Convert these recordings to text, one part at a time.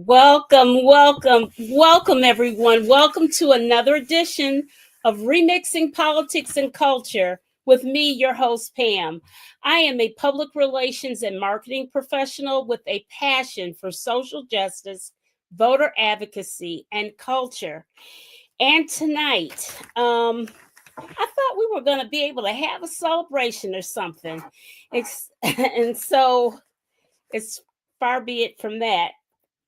Welcome, everyone. Welcome to another edition of Remixing Politics and Culture with me, your host, Pam. I am a public relations and marketing professional with a passion for social justice, voter advocacy, and culture. And tonight, I thought we were going to be able to have a celebration or something. And so it's far be it from that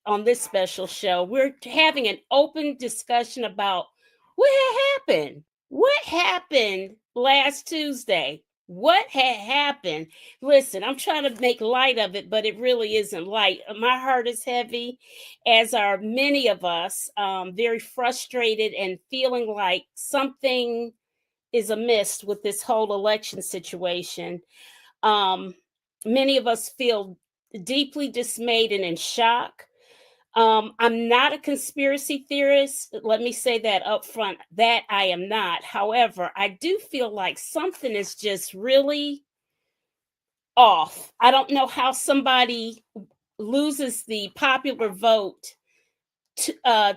on this special show. We're having an open discussion about what had happened. What happened last Tuesday? What had happened? Listen, I'm trying to make light of it, but it really isn't light. My heart is heavy, as are many of us, very frustrated and feeling like something is amiss with this whole election situation. Many of us feel deeply dismayed and in shock. I'm not a conspiracy theorist. Let me say that up front, that I am not. However, I do feel like something is just really off. I don't know how somebody loses the popular vote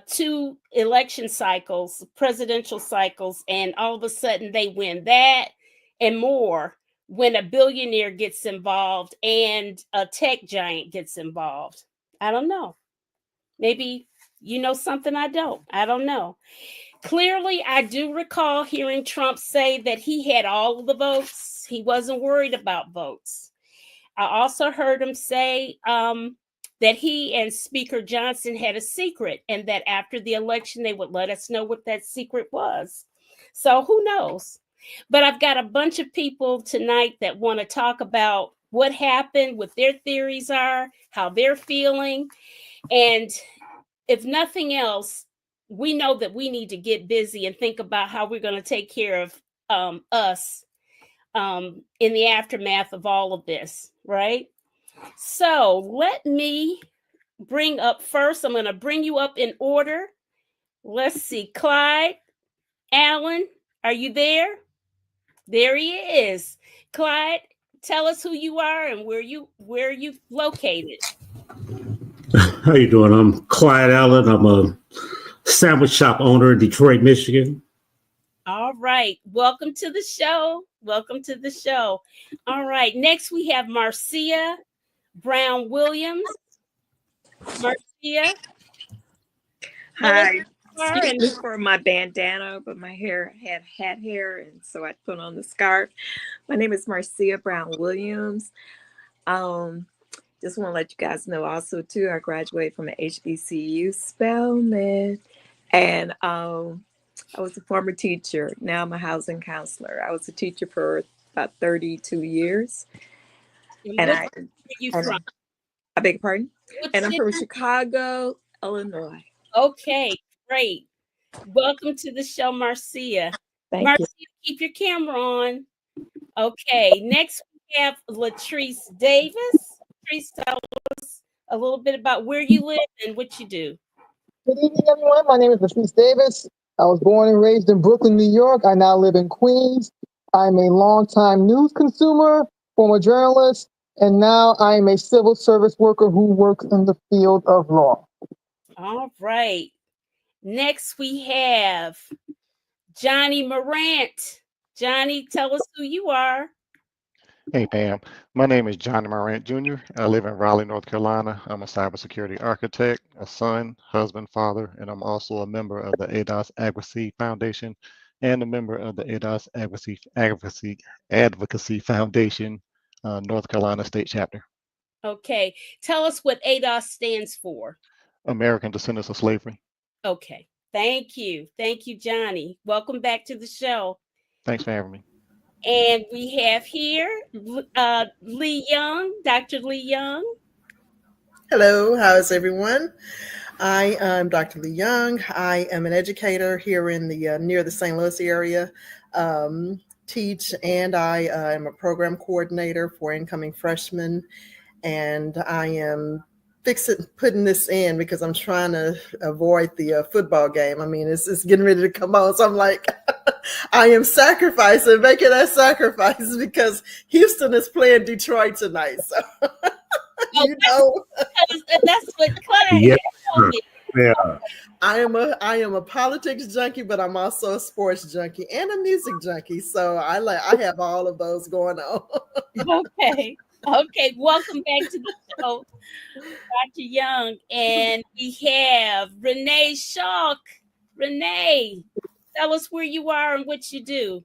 two election cycles, presidential cycles, and all of a sudden they win that and more when a billionaire gets involved and a tech giant gets involved. I don't know. Maybe you know something I don't. I don't know. Clearly, I do recall hearing Trump say that he had all of the votes. He wasn't worried about votes. I also heard him say that he and Speaker Johnson had a secret and that after the election, they would let us know what that secret was. So who knows? But I've got a bunch of people tonight that want to talk about what happened, what their theories are, how they're feeling. And if nothing else, we know that we need to get busy and think about how we're going to take care of us in the aftermath of all of this, right? So let me bring up first, I'm going to bring you up in order. Let's see, Clyde Allen, are you there? There he is. Clyde, tell us who you are and where you located. How you doing? I'm Clyde Allen. I'm a sandwich shop owner in Detroit, Michigan. All right. Welcome to the show. Welcome to the show. All right. Next, we have Marcia Brown Williams. Marcia. Hi. Excuse me for my bandana, but my hair had hat hair, and so I put on the scarf. My name is Marcia Brown Williams. Just want to let you guys know also, too, I graduated from an HBCU Spelman, and I was a former teacher. Now I'm a housing counselor. I was a teacher for about 32 years. And where are you from? I beg your pardon? And I'm from Chicago, Illinois. Okay, great. Welcome to the show, Marcia. Thank you. Keep your camera on. Okay, next we have Latrice Davis. Latrice, tell us a little bit about where you live and what you do. Good evening, everyone. My name is Latrice Davis. I was born and raised in Brooklyn, New York. I now live in Queens. I'm a longtime news consumer, former journalist, and now I am a civil service worker who works in the field of law. All right. Next, we have Johnny Morant. Johnny, tell us who you are. Hey, Pam. My name is Johnny Morant Jr. I live in Raleigh, North Carolina. I'm a cybersecurity architect, a son, husband, father, and I'm also a member of the ADOS Advocacy Foundation and a member of the ADOS Advocacy Foundation, North Carolina State Chapter. Okay. Tell us what ADOS stands for. American Descendants of Slavery. Okay. Thank you. Thank you, Johnny. Welcome back to the show. Thanks for having me. And we have here Lee Young, Dr. Lee Young. Hello, how's everyone? I am Dr. Lee Young. I am an educator here in the near the St. Louis area. Teach, and I am a program coordinator for incoming freshmen. And I am putting this in because I'm trying to avoid the football game. I mean, it's getting ready to come on. So I'm like, I am making that sacrifice because Houston is playing Detroit tonight. So, that's what Clyde. Yeah. on me. Yeah. I am a politics junkie, but I'm also a sports junkie and a music junkie. So I have all of those going on. Okay. Okay. Welcome back to the show, Dr. Young. And we have Renee Shalk. Renee, tell us where you are and what you do.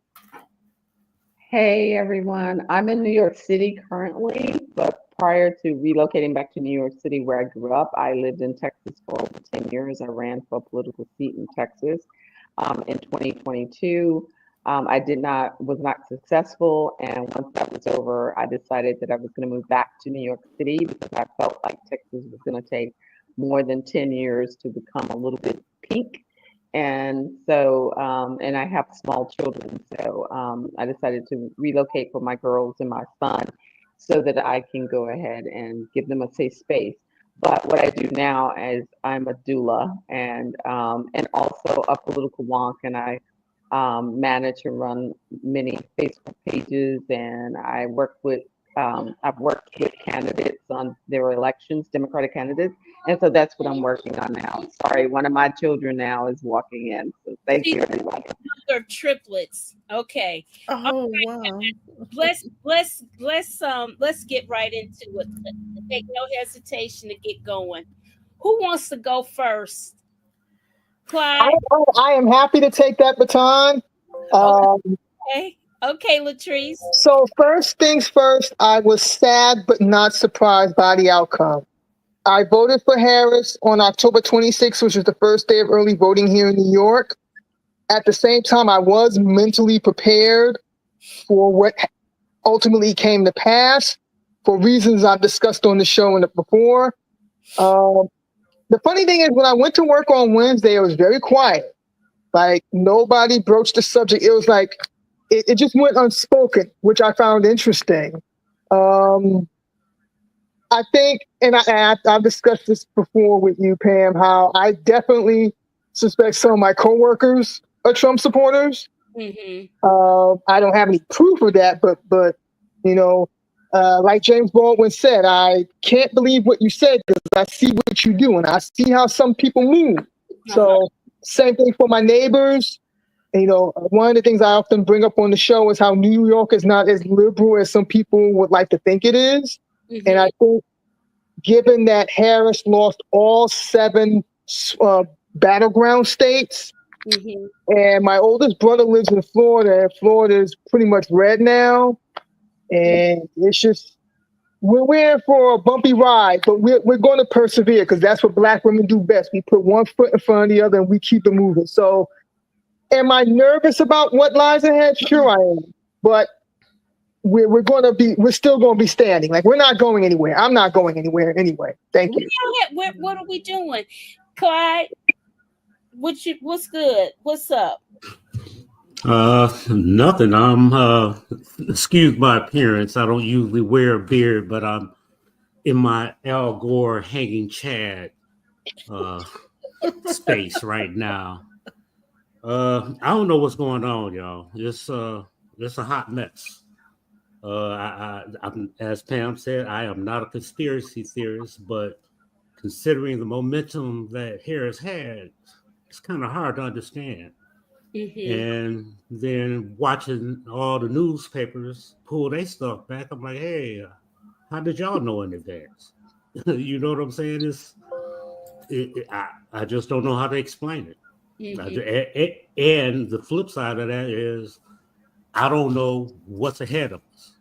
Hey everyone, I'm in New York City currently, but prior to relocating back to New York City where I grew up, I lived in Texas for over 10 years. I ran for a political seat in Texas. In 2022, was not successful, and once that was over, I decided that I was going to move back to New York City because I felt like Texas was going to take more than 10 years to become a little bit pink. And so, and I have small children, so I decided to relocate for my girls and my son so that I can go ahead and give them a safe space. But what I do now is I'm a doula and also a political wonk, and I manage and run many Facebook pages, and I've worked with candidates on their elections, Democratic candidates, and so that's what I'm working on now. Sorry, one of my children now is walking in, so thank you, everybody. They're triplets. Okay. Oh wow. Let's get right into it. Take no hesitation to get going. Who wants to go first? Clyde. I am happy to take that baton. Okay. Okay, Latrice. So first things first, I was sad but not surprised by the outcome. I voted for Harris on October 26th, which was the first day of early voting here in New York. At the same time, I was mentally prepared for what ultimately came to pass for reasons I've discussed on the show before. The funny thing is, when I went to work on Wednesday, it was very quiet. Like, nobody broached the subject. It was like, it just went unspoken, which I found interesting. I think, and I've discussed this before with you, Pam, how I definitely suspect some of my coworkers are Trump supporters. Mm-hmm. I don't have any proof of that, but you know, like James Baldwin said, I can't believe what you said because I see what you do and I see how some people move. So same thing for my neighbors. You know, one of the things I often bring up on the show is how New York is not as liberal as some people would like to think it is. Mm-hmm. And I think given that Harris lost all 7 battleground states, mm-hmm. and my oldest brother lives in Florida, and Florida is pretty much red now. And it's just, we're in for a bumpy ride, but we're going to persevere because that's what Black women do best. We put one foot in front of the other and we keep it moving. So am I nervous about what lies ahead? Sure I am. But we're still going to be standing. Like, we're not going anywhere. I'm not going anywhere anyway. Thank you. What are we doing? Clyde, what's good? What's up? Nothing. I'm excuse my appearance. I don't usually wear a beard, but I'm in my Al Gore hanging Chad space right now. I don't know what's going on, y'all. It's a hot mess. I'm, as Pam said, I am not a conspiracy theorist, but considering the momentum that Harris had, it's kind of hard to understand. Mm-hmm. And then watching all the newspapers pull their stuff back, I'm like, hey, how did y'all know in advance? You know what I'm saying? I just don't know how to explain it. Mm-hmm. And the flip side of that is I don't know what's ahead of us.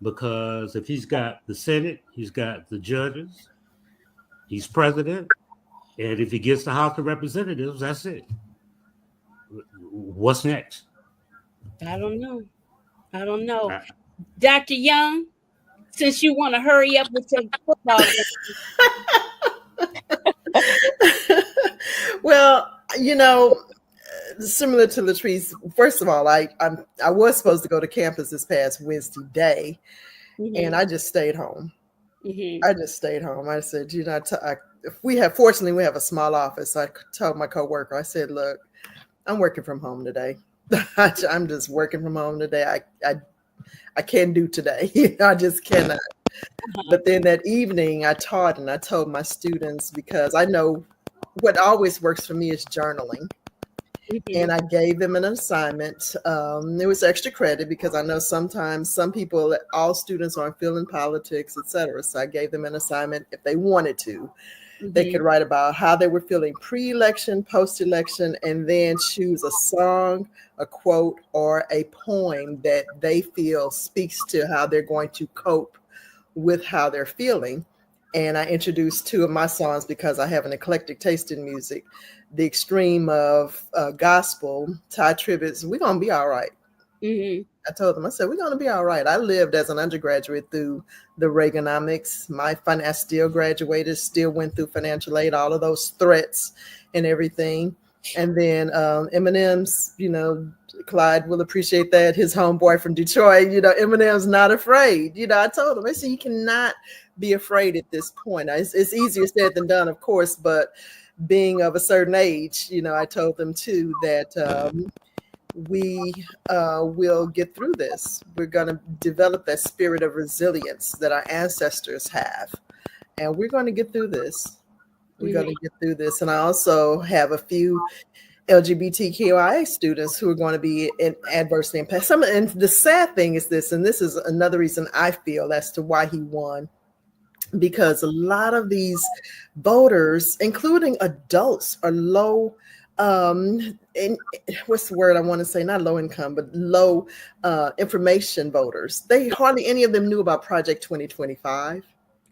Because if he's got the Senate, he's got the judges, he's president, and if he gets the House of Representatives, that's it. What's next? I don't know. Dr. Young, since you want to hurry up with your football game. Well, you know, similar to Latrice, first of all, I was supposed to go to campus this past Wednesday day, mm-hmm. and I just stayed home. Mm-hmm. I just stayed home. I said, you know, fortunately we have a small office. I told my coworker, I said, look, I'm working from home today. I'm just working from home today. I can't do today. I just cannot. Uh-huh. But then that evening I taught and I told my students, because I know what always works for me is journaling. Mhm. And I gave them an assignment. It was extra credit because I know sometimes some people, all students aren't feeling politics, etc. So I gave them an assignment if they wanted to. They could Mhm. write about how they were feeling pre-election, post-election, and then choose a song, a quote, or a poem that they feel speaks to how they're going to cope with how they're feeling. And I introduced two of my songs because I have an eclectic taste in music. The extreme of gospel, Ty Tribbett's "We're Gonna Be All Right." Mhm. I told them, I said, we're going to be all right. I lived as an undergraduate through the Reaganomics. I still graduated, still went through financial aid, all of those threats and everything. And then Eminem's, Clyde will appreciate that. His homeboy from Detroit, Eminem's Not Afraid. I told him, I said, you cannot be afraid at this point. It's easier said than done, of course, but being of a certain age, I told them too that we will get through this. We're going to develop that spirit of resilience that our ancestors have. And we're going to get through this. We're going to get through this. And I also have a few LGBTQIA students who are going to be adversely impacted. And the sad thing is this, and this is another reason I feel as to why he won, because a lot of these voters, including adults, are low and what's the word I want to say, not low income, but low information voters. They hardly any of them knew about Project 2025.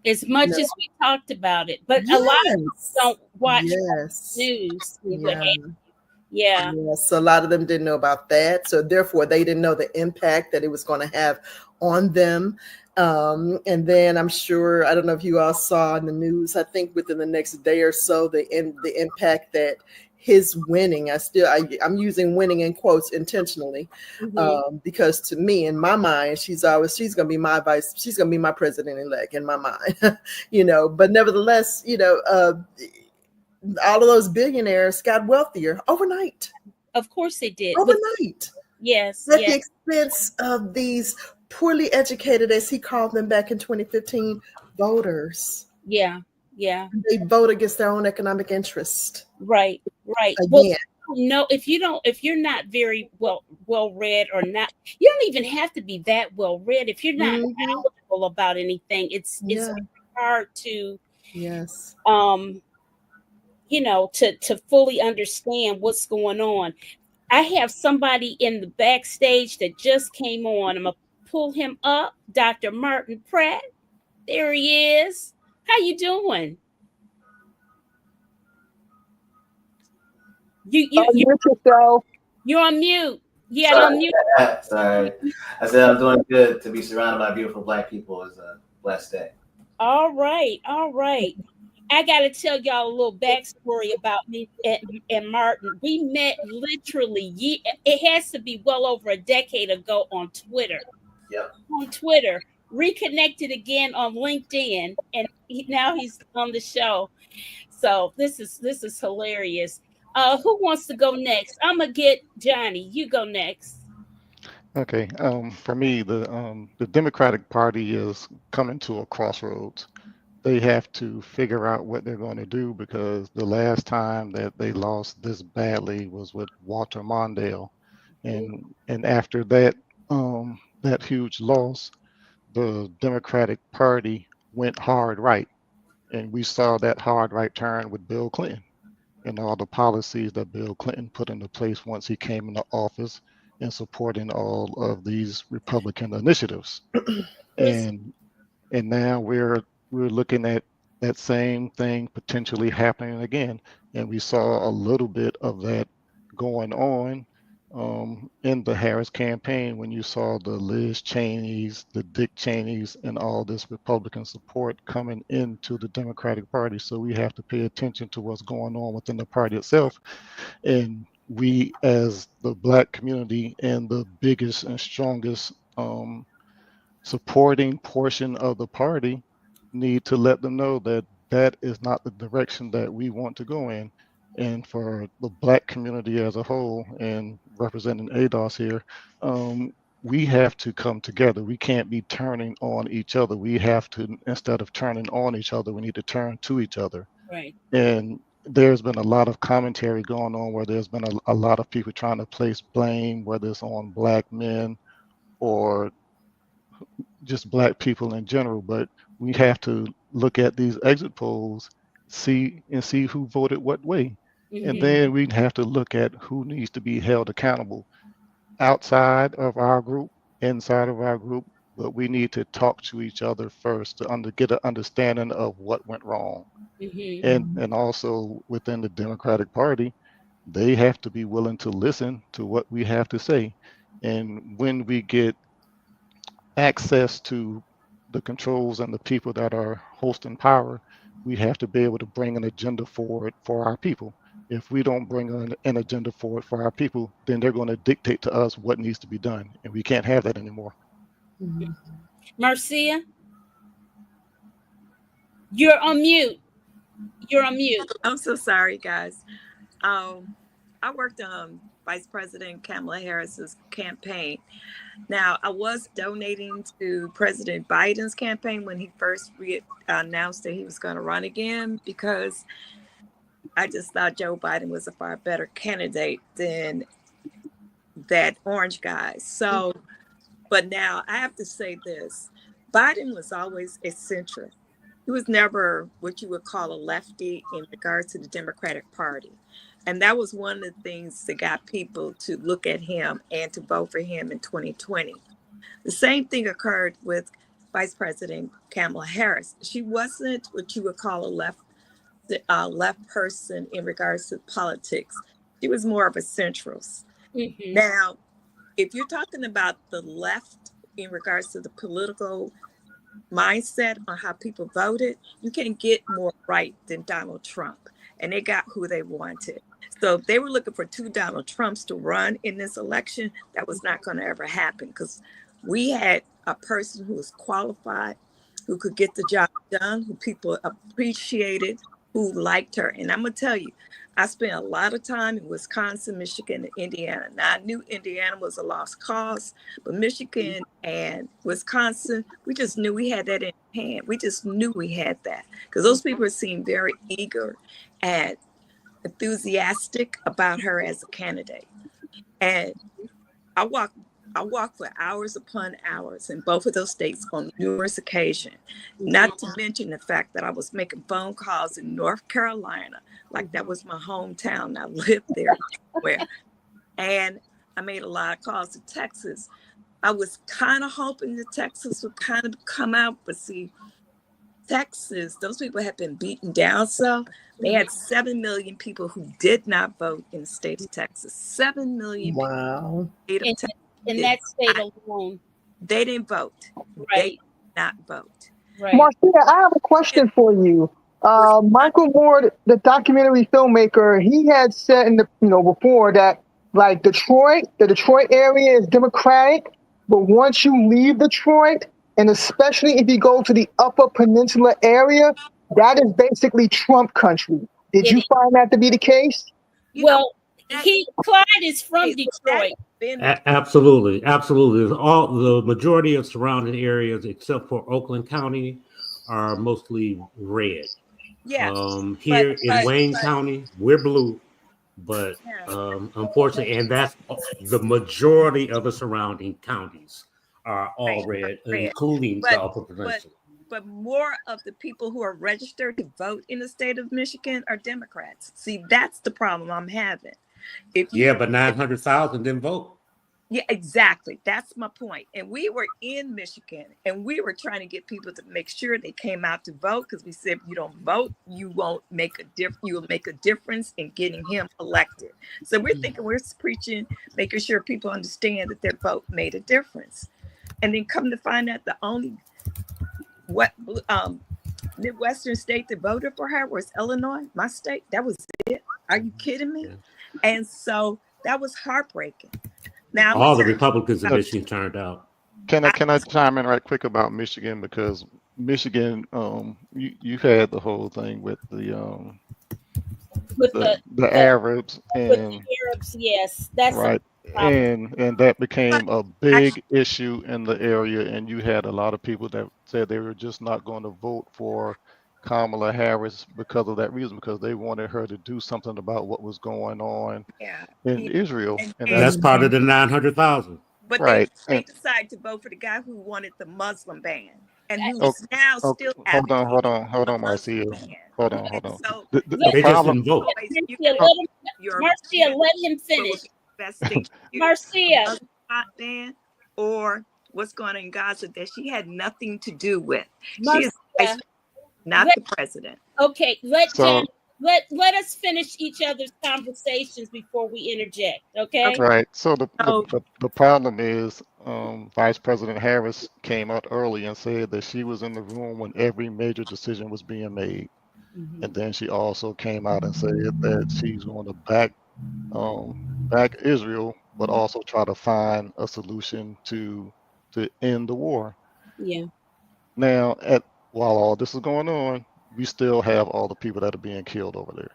As much as we talked about it, but a lot of them Yes. don't watch Yes. news. Yeah. Yeah. Yes, a lot of them didn't know about that. So therefore, they didn't know the impact that it was going to have on them. And then I'm sure, I don't know if you all saw in the news, I think within the next day or so, the impact that his winning, I'm using winning in quotes intentionally, because to me, in my mind, she's going to be she's going to be my president-elect in my mind, but nevertheless, all of those billionaires got wealthier overnight. Of course they did. Overnight. Yes. At Yes. the expense of these poorly educated, as he called them back in 2015, voters. Yeah. Yeah. They vote against their own economic interest. Right. Right. Again. Well, if you're not very well read or not, you don't even have to be that well read. If you're not knowledgeable about anything, it's very hard to yes to fully understand what's going on. I have somebody in the backstage that just came on. I'm gonna pull him up, Dr. Martin Pratt. There he is. How you doing? You're on mute. Yeah, Sorry. on mute. Sorry. I said I'm doing good. To be surrounded by beautiful Black people is a blessed day. All right. I got to tell y'all a little backstory about me and Martin. We met literally, it has to be well over a decade ago on Twitter. Yep. On Twitter, reconnected again on LinkedIn, and now he's on the show. So this is hilarious. Who wants to go next? I'm gonna get Johnny. You go next. Okay. For me, the Democratic Party is coming to a crossroads. They have to figure out what they're going to do, because the last time that they lost this badly was with Walter Mondale, and after that huge loss, the Democratic Party went hard right, and we saw that hard right turn with Bill Clinton and all the policies that Bill Clinton put into place once he came into office, and supporting all of these Republican initiatives. And now we're looking at that same thing potentially happening again. And we saw a little bit of that going on in the Harris campaign, when you saw the Liz Cheneys, the Dick Cheneys, and all this Republican support coming into the Democratic Party. So we have to pay attention to what's going on within the party itself. And we, as the Black community and the biggest and strongest supporting portion of the party, need to let them know that that is not the direction that we want to go in. And for the Black community as a whole, and representing ADOS here, we have to come together. We can't be turning on each other. We have to, instead of turning on each other, we need to turn to each other. Right. And there's been a lot of commentary going on where there's been a lot of people trying to place blame, whether it's on Black men or just Black people in general. But we have to look at these exit polls, see who voted what way. And then we have to look at who needs to be held accountable outside of our group, inside of our group. But we need to talk to each other first to get an understanding of what went wrong. And also within the Democratic Party, they have to be willing to listen to what we have to say. And when we get access to the controls and the people that are hosting power, we have to be able to bring an agenda forward for our people. If we don't bring an agenda forward for our people, then they're going to dictate to us what needs to be done. And we can't have that anymore. Marcia, you're on mute. You're on mute. I'm so sorry, guys. I worked on Vice President Kamala Harris's campaign. Now, I was donating to President Biden's campaign when he first announced that he was going to run again, because I just thought Joe Biden was a far better candidate than that orange guy. So, but now I have to say this. Biden was always eccentric. He was never what you would call a lefty in regards to the Democratic Party. And that was one of the things that got people to look at him and to vote for him in 2020. The same thing occurred with Vice President Kamala Harris. She wasn't what you would call a left person in regards to politics. She was more of a centrist. Now, if you're talking about the left in regards to the political mindset on how people voted, you can get more right than Donald Trump. And they got who they wanted. So if they were looking for two Donald Trumps to run in this election, that was not going to ever happen, because we had a person who was qualified, who could get the job done, who people appreciated, who liked her. And I'm going to tell you, I spent a lot of time in Wisconsin, Michigan, and Indiana. Now, I knew Indiana was a lost cause, but Michigan and Wisconsin, we just knew we had that in hand. We just knew we had that, because those people seemed very eager and enthusiastic about her as a candidate. And I walked for hours upon hours in both of those states on numerous occasions, not to mention the fact that I was making phone calls in North Carolina, like that was my hometown. I lived there somewhere. And I made a lot of calls to Texas. I was kind of hoping that Texas would kind of come out, but see, Texas, those people have been beaten down. So they had 7 million people who did not vote in the state of Texas. 7 million Wow. people in the state of Texas. In that state alone. They didn't vote. Right. They did not vote. Right. Marcia, I have a question for you. Michael Moore, the documentary filmmaker, he had said before that like the Detroit area is Democratic, but once you leave Detroit, and especially if you go to the Upper Peninsula area, that is basically Trump country. Did you find that to be the case? Well, Clyde is from Detroit. Absolutely. All the majority of surrounding areas, except for Oakland County, are mostly red. Yeah. Here in Wayne County, we're blue, but unfortunately, and that's the majority of the surrounding counties are all red, including the Upper Peninsula. But more of the people who are registered to vote in the state of Michigan are Democrats. See, that's the problem I'm having. But 900,000 didn't vote. Yeah, exactly. That's my point. And we were in Michigan, and we were trying to get people to make sure they came out to vote, because we said, if you don't vote, you won't make a difference. You will make a difference in getting him elected. So we're thinking, we're preaching, making sure people understand that their vote made a difference. And then come to find out the only Midwestern state that voted for her was Illinois, my state. That was it. Are you kidding me? Yeah. And so that was heartbreaking. Now all the Republicans in Michigan turned out. Can I chime in right quick about Michigan, because Michigan, you had the whole thing with the Arabs and with the Arabs, yes, that's right. And that became a big issue in the area, and you had a lot of people that said they were just not going to vote for Kamala Harris because of that reason, because they wanted her to do something about what was going on Yeah. in Israel, and That's that's part of the 900,000. But right. they And decided to vote for the guy who wanted the Muslim ban and oh, who's now oh, still hold advocating on, hold a on, Muslim Marcia. ban. Hold And on. so The Let, They just problem. didn't vote. always you Marcia, got Oh, let him, your Marcia, let him what will finish. be the best thing for you, the Marcia, Muslim ban or what's going on in Gaza that she had nothing to do with. She is the vice Marcia, not let, the president. okay, let so John, let us finish each other's conversations before we interject, okay? Okay. right. So So the problem is, Vice President Harris came out early and said that she was in the room when every major decision was being made, and then she also came out and said that she's going to um, back Israel, but also try to find a solution to end the war. Yeah, Now, while all this is going on, we still have all the people that are being killed over there.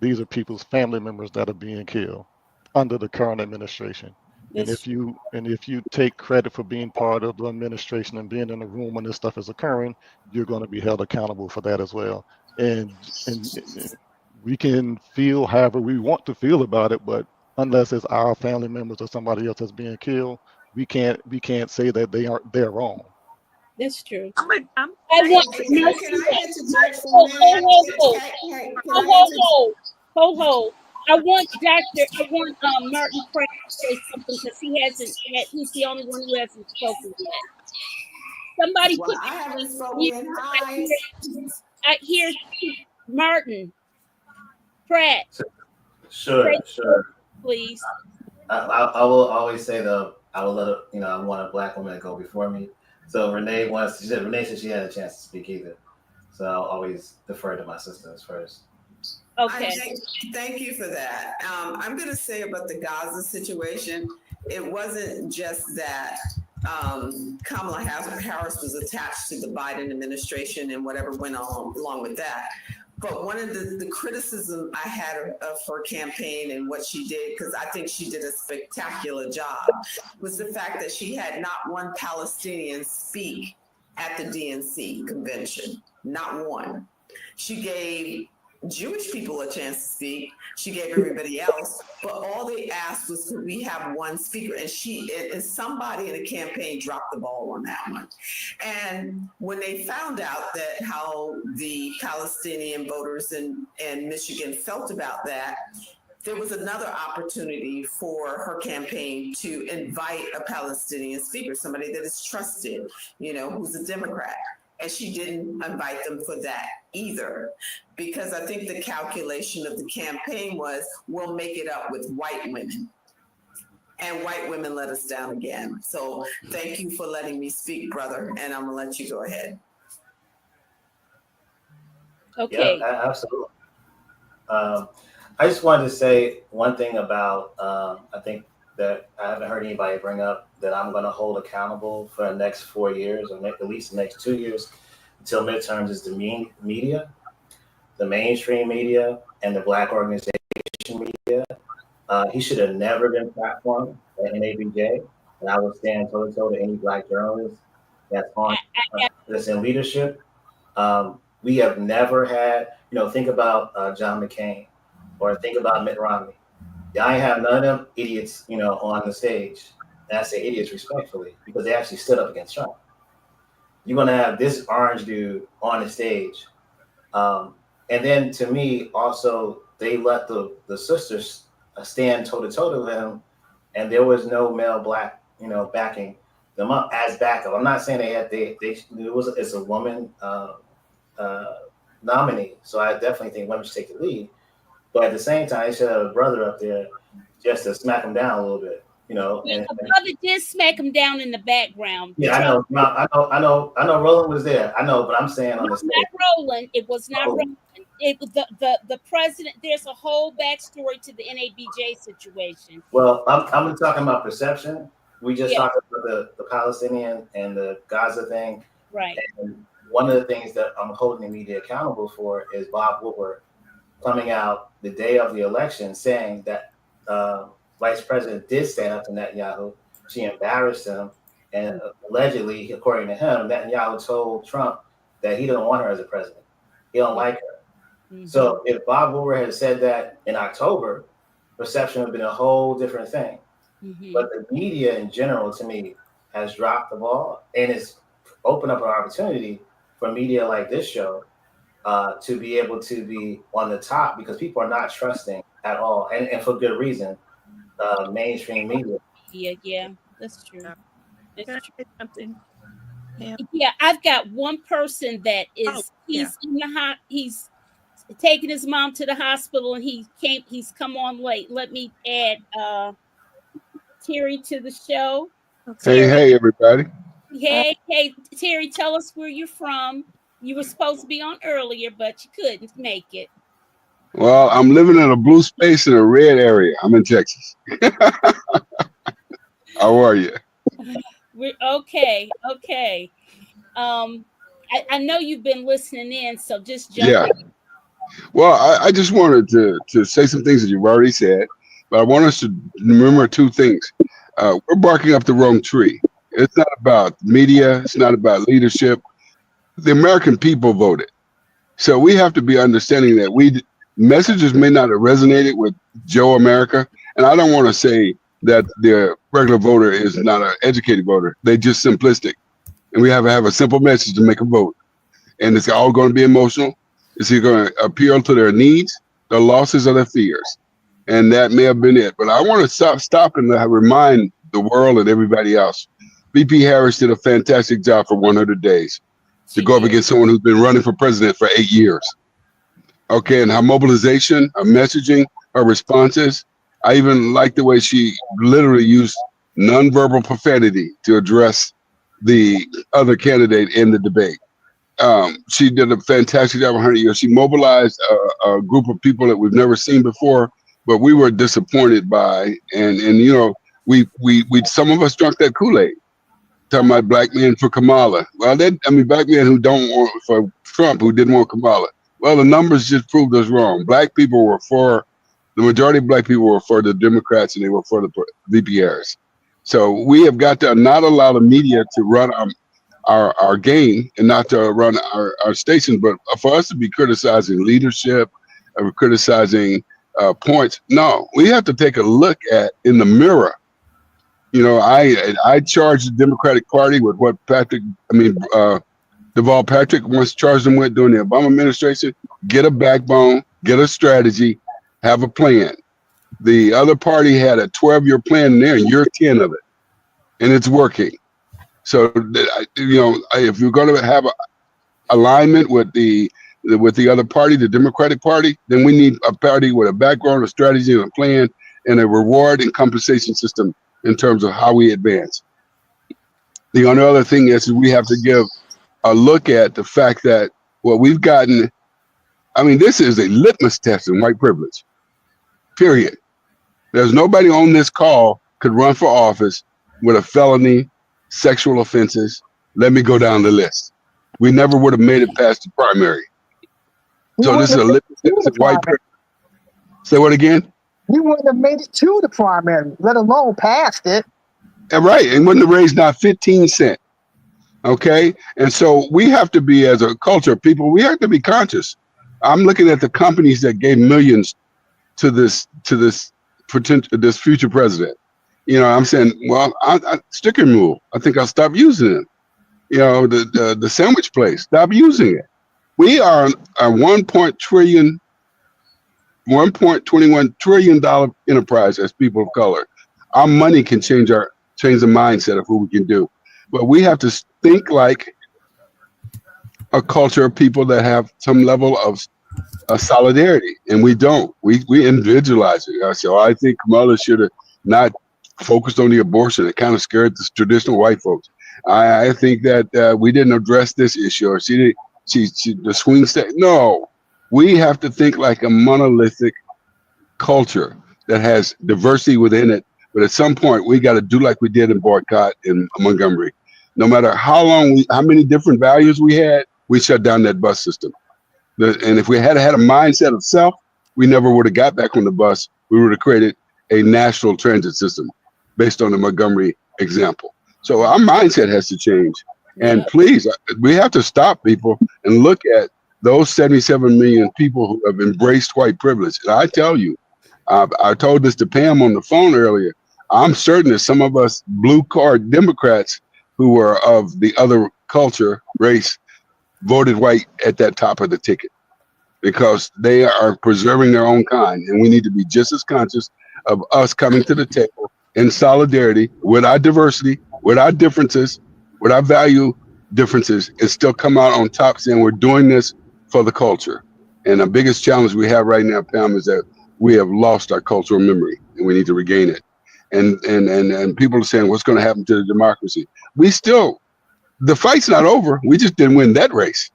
These are people's family members that are being killed under the current administration. And that's if you take credit for being part of the administration and being in the room when this stuff is occurring, you're going to be held accountable for that as well. And we can feel however we want to feel about it, but unless it's our family members or somebody else that's being killed, we can't say that they're wrong. that's true. I'm I want Can Marcia. I interject for Ho, a ho, minute? ho, ho, Can ho, I ho, interject? ho, ho, ho. I want Martin Pratt to say something because he's the only one who hasn't spoken yet. Somebody Well, put I haven't you, spoken. Hi. here's Martin Pratt. Sure, Say sure. please. I will always say though, I will let it, I want a black woman to go before me. So Renee said she had a chance to speak either. So I'll always defer to my sisters first. Okay. Thank you for that. I'm going to say about the Gaza situation, it wasn't just that Kamala Harris was attached to the Biden administration and whatever went on along with that. But one of the criticism I had of her campaign and what she did, because I think she did a spectacular job, was the fact that she had not one Palestinian speak at the DNC convention. Not one. She gave Jewish people a chance to speak. She gave everybody else, but all they asked was, could we have one speaker? And somebody in the campaign dropped the ball on that one. And when they found out that how the Palestinian voters in Michigan felt about that, there was another opportunity for her campaign to invite a Palestinian speaker, somebody that is trusted, who's a Democrat. And she didn't invite them for that either, because I think the calculation of the campaign was, we'll make it up with white women. And white women let us down again. So thank you for letting me speak, brother. And I'm going to let you go ahead. Okay. Yeah, absolutely. I just wanted to say one thing about, I think that I haven't heard anybody bring up that I'm going to hold accountable for the next 4 years, or at least the next 2 years until midterms, is the media, the mainstream media, and the Black organization media. He should have never been platformed at NABJ, and I would stand toe to toe to any Black journalist that's in leadership. We have never had, think about John McCain, or think about Mitt Romney. I ain't have none of them idiots, on the stage. And I say idiots respectfully because they actually stood up against Trump. You're gonna have this orange dude on the stage, and then to me also they let the sisters stand toe to toe to him, and there was no male Black, backing them up as backup. I'm not saying it's a woman uh, nominee, so I definitely think women should take the lead. But at the same time, they should have a brother up there just to smack him down a little bit, The brother did smack him down in the background. Yeah, I know. No, I know. Roland was there. I know, but I'm saying on the stage. Not Roland. It was not Roland. It was the president. There's a whole backstory to the NABJ situation. Well, I'm talking about perception. We just talked about the Palestinian and the Gaza thing. Right. And one of the things that I'm holding the media accountable for is Bob Woodward coming out the day of the election saying that Vice President did stand up to Netanyahu. She embarrassed him. And allegedly, according to him, Netanyahu told Trump that he didn't want her as a president. He don't like her. Mhm. So if Bob Woodward had said that in October, perception would have been a whole different thing. Mhm. But the media in general, to me, has dropped the ball, and it's opened up an opportunity for media like this show to be able to be on the top, because people are not trusting at all, and for good reason, mainstream media. Yeah, that's true. Can That's I true. say something? Yeah. Yeah, I've got one person that Oh, is yeah. he's in the he's taking his mom to the hospital and he's come on late. Let me add Terry to the show. Okay. Hey, Terry, hey, everybody. hey, Terry, tell us where you're from. You were supposed to be on earlier, but you couldn't make it. Well, I'm living in a blue space in a red area. I'm in Texas. How are you? We're okay, okay. Um, I know you've been listening in, so just jump Yeah. in. Well, I just wanted to say some things that you've already said, but I want us to remember two things. We're barking up the wrong tree. It's not about media. It's not about leadership. The American people voted. So we have to be understanding that messages may not have resonated with Joe America. And I don't want to say that the regular voter is not an educated voter. They're just simplistic. And we have a simple message to make a vote. And it's all going to be emotional. It's going to appeal to their needs, their losses, or their fears. And that may have been it. But I want to stop and remind the world and everybody else. VP Harris did a fantastic job for 100 days to She go up did. against someone who's been running for president for 8 years. Okay, and her mobilization, her messaging, her responses. I even like the way she literally used nonverbal profanity to address the other candidate in the debate. She did a fantastic job 100 years. She mobilized a group of people that we've never seen before, but we were disappointed by, and you know, we some of us drunk that Kool-Aid. Talking about black men for Kamala. Well, black men who don't want for Trump, who didn't want Kamala. Well, the numbers just proved us wrong. The majority of black people were for the Democrats and they were for the VP Harris. So we have got to not allow the media to run our game and not to run our station, but for us to be criticizing leadership, criticizing points. No, we have to take a look at in the mirror. You know, I charged the Democratic Party with what Deval Patrick once charged them with during the Obama administration. Get a backbone, get a strategy, have a plan. The other party had a 12-year plan there, and you're 10 of it, and it's working. So, you know, if you're going to have alignment with the other party, the Democratic Party, then we need a party with a background, a strategy, and a plan, and a reward and compensation system in terms of how we advance. The only other thing is we have to give a look at the fact that what we've gotten, I mean, this is a litmus test in white privilege, period. There's nobody on this call could run for office with a felony, sexual offenses. Let me go down the list. We never would have made it past the primary. So this is a litmus test of white privilege. Say what again? You wouldn't have made it to the primary, let alone past it. Right, and wouldn't have raised not 15 cents. Okay, and so we have to be, as a culture of people, we have to be conscious. I'm looking at the companies that gave millions to this future president. You know, I'm saying, well, I sticker move. I think I'll stop using it. You know, the sandwich place, stop using it. We are a $1.21 trillion enterprise as people of color. Our money can change the mindset of who we can do, but we have to think like a culture of people that have some level of solidarity, and we don't. We individualize it. So I think Kamala should have not focused on the abortion. It kind of scared the traditional white folks. I think that we didn't address this issue, or she the swing state. No, we have to think like a monolithic culture that has diversity within it. But at some point, we got to do like we did in Boycott in Montgomery. No matter how many different values we had, we shut down that bus system. And if we had a mindset of self, we never would have got back on the bus. We would have created a national transit system based on the Montgomery example. So our mindset has to change. And please, we have to stop people and look at those 77 million people who have embraced white privilege. And I tell you, I told this to Pam on the phone earlier. I'm certain that some of us blue card Democrats who were of the other culture, race, voted white at that top of the ticket because they are preserving their own kind. And we need to be just as conscious of us coming to the table in solidarity with our diversity, with our differences, with our value differences, and still come out on top saying we're doing this for the culture. And the biggest challenge we have right now, Pam, is that we have lost our cultural memory and we need to regain it. And people are saying, what's going to happen to the democracy? The fight's not over. We just didn't win that race.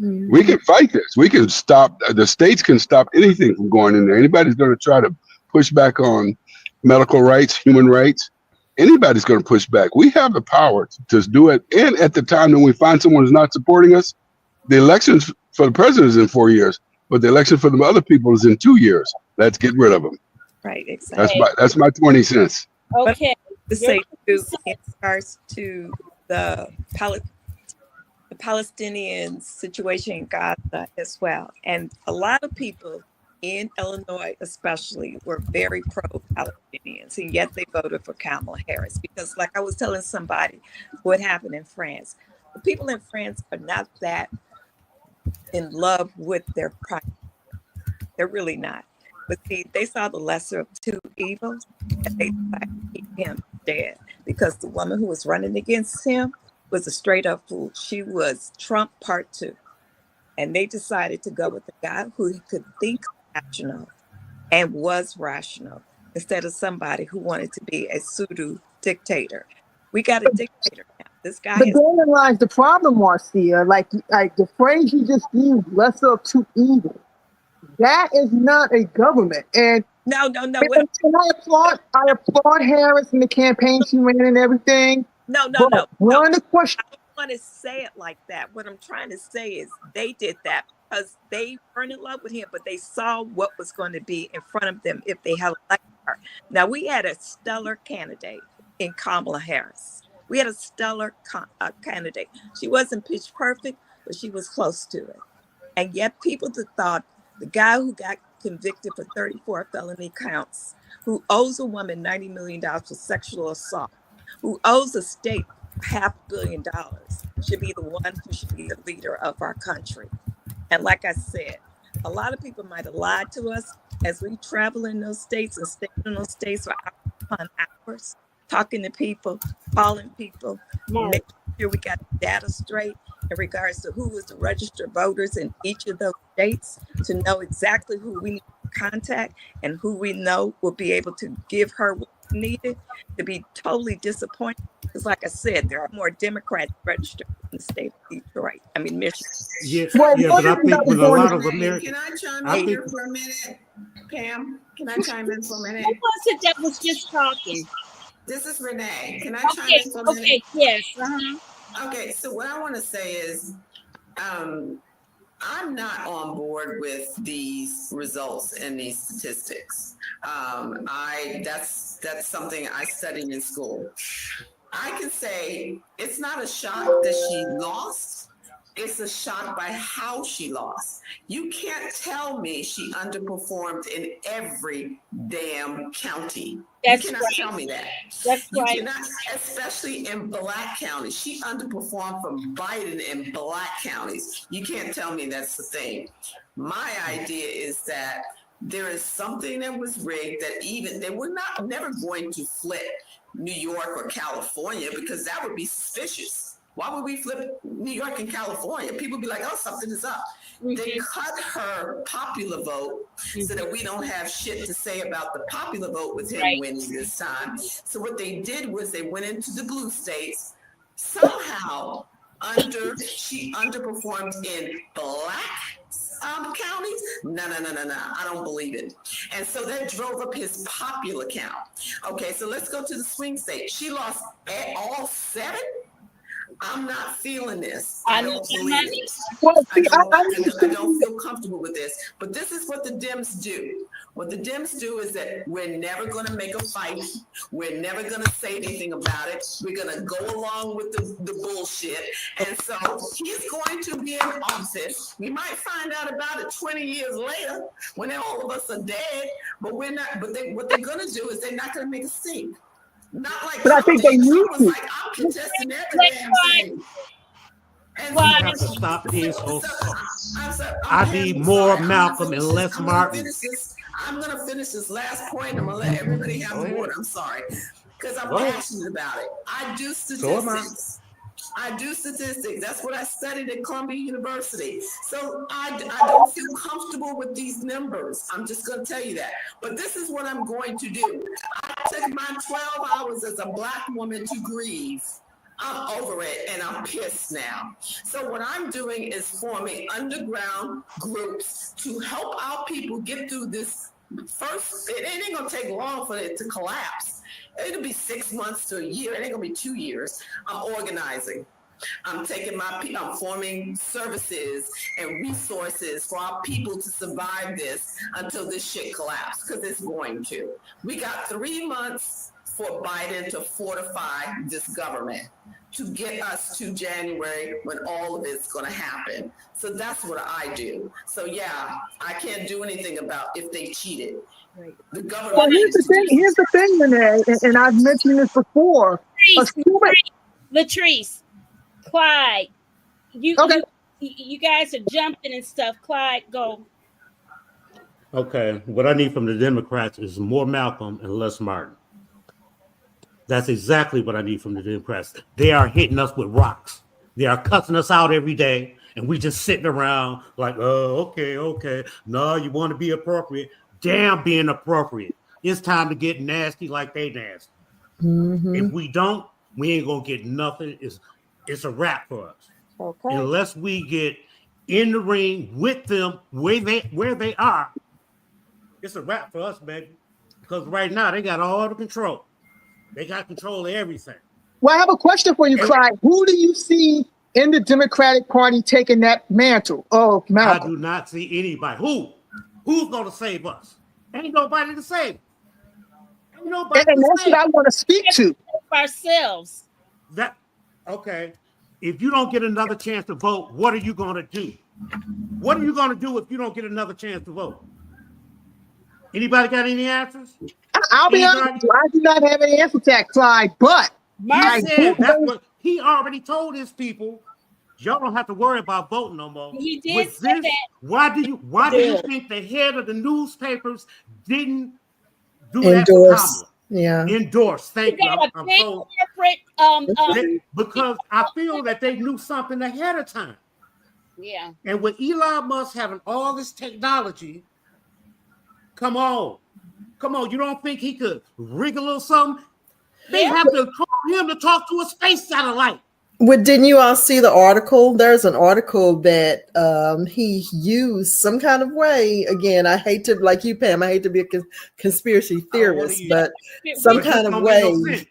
Mm-hmm. We can fight this. We can stop. The states can stop anything from going in there. Anybody's going to try to push back on medical rights, human rights. Anybody's going to push back. We have the power to do it. And at the time when we find someone who's not supporting us, the elections for the president is in 4 years, but the election for the other people is in 2 years. Let's get rid of them. Right, exactly. That's my 20 cents. Okay. To say too, in regards to the Palestinian situation in Gaza as well, and a lot of people in Illinois especially were very pro-Palestinians, and yet they voted for Kamala Harris because, like I was telling somebody, what happened in France. The people in France are not that in love with their prime. They're really not. But see, they saw the lesser of two evils, and they decided to keep him dead because the woman who was running against him was a straight up fool. She was Trump part 2. And they decided to go with the guy who could think rational and was rational instead of somebody who wanted to be a pseudo dictator. We got a dictator now. This guy. But therein lies the problem, Marcia. Like the phrase you just used, lesser of two evils. That is not a government. And no. And I applaud Harris and the campaign she ran and everything. No. One of the questions. I don't want to say it like that. What I'm trying to say is they did that because they weren't in love with him, but they saw what was going to be in front of them if they had elected her. Now, we had a stellar candidate in Kamala Harris. We had a stellar candidate. She wasn't pitch perfect, but she was close to it. And yet people thought the guy who got convicted for 34 felony counts, who owes a woman $90 million for sexual assault, who owes a state $500 million, should be the one who should be the leader of our country. And like I said, a lot of people might have lied to us as we travel in those states and stay in those states for hours upon hours, talking to people, calling people, making sure we got data straight in regards to who was the registered voters in each of those states, to know exactly who we need to contact and who we know will be able to give her what she needed, to be totally disappointed. Because like I said, there are more Democrats registered in the state of Detroit. I mean, Michigan. But I think with a lot of Americans. Can I chime in here for a minute, Pam? Can I chime in for a minute? Who was it that was just talking? This is Renee. Can I chime in for a minute? Okay, yes. Uh-huh. Okay, so what I want to say is, I'm not on board with these results and these statistics. That's something I studied in school. I can say it's not a shock that she lost. It's a shock by how she lost. You can't tell me she underperformed in every damn county. That's you cannot right. tell me that. That's you right. Cannot, especially in black counties. She underperformed from Biden in black counties. You can't tell me that's the thing. My idea is that there is something that was rigged that even they were never going to flip New York or California because that would be suspicious. Why would we flip New York and California? People be like, oh, something is up. Mm-hmm. They cut her popular vote so that we don't have shit to say about the popular vote with him winning this time. So what they did was they went into the blue states. Somehow, she underperformed in black counties. No. I don't believe it. And so that drove up his popular count. Okay, so let's go to the swing state. She lost all 7. I'm not feeling this. I don't believe it. I don't feel comfortable with this. But this is what the Dems do. What the Dems do is that we're never going to make a fight. We're never going to say anything about it. We're going to go along with the bullshit. And so he's going to be in office. We might find out about it 20 years later when all of us are dead. But we're not. But what they're going to do is they're not going to make a stink. Not like But I Trump think did. they need Trump was to. like, I'm contesting every damn thing. And You Why? have to stop being so soft. I'm I need sorry. more I'm Malcolm gonna and finish less this. I'm gonna Martin. finish this. I'm gonna finish this last point. I'm gonna let everybody have the board. I'm sorry, because I'm Go ahead. passionate about it. I do So am I. statistics. I do statistics. That's what I studied at Columbia University. So I don't feel comfortable with these numbers. I'm just going to tell you that. But this is what I'm going to do. I took my 12 hours as a Black woman to grieve. I'm over it and I'm pissed now. So what I'm doing is forming underground groups to help our people get through this. First, it ain't gonna take long for it to collapse. It'll be 6 months to a year. It ain't gonna be 2 years. I'm organizing. I'm forming services and resources for our people to survive this until this shit collapses, because it's going to. We got 3 months for Biden to fortify this government to get us to January when all of it's going to happen. So that's what I do. So yeah, I can't do anything about if they cheated. Right. The government. Well, here's the thing. Here's the thing, Renee, and I've mentioned this before. Latrice, Clyde, Okay. you guys are jumping and stuff. Clyde, go. Okay, what I need from the Democrats is more Malcolm and less Martin. That's exactly what I need from the Democrats. They are hitting us with rocks. They are cussing us out every day, and we just sitting around like, oh, okay. No, you want to be appropriate. Damn, being appropriate. It's time to get nasty like they nasty. Mm-hmm. If we don't, we ain't gonna get nothing. It's a wrap for us. Okay. Unless we get in the ring with them where they are, it's a wrap for us, baby. Because right now they got all the control. They got control of everything. Well, I have a question for you, Clyde. Who do you see in the Democratic Party taking that mantle of Malcolm? I do not see anybody. Who's going to save us? Ain't nobody to save. Ain't nobody And to that's save. what I want to speak to. Ourselves. Okay. If you don't get another chance to vote, what are you going to do? What are you going to do if you don't get another chance to vote? Anybody got any answers? I'll be honest with you, I do not have an answer to that, Clyde, but He said that's what he already told his people. Y'all don't have to worry about voting no more. He did say that. Why do you think the head of the newspapers didn't do Endorse. that for Kamala? Yeah. Endorse. Thank you. A big corporate because I feel that they knew something ahead of time. Yeah. And with Elon Musk having all this technology, come on. You don't think he could rig a little something? They have to call him to talk to a space satellite. Well, didn't you all see the article? There's an article that he used some kind of way. Again, I hate to, like you, Pam, I hate to be a conspiracy theorist, but some kind of way,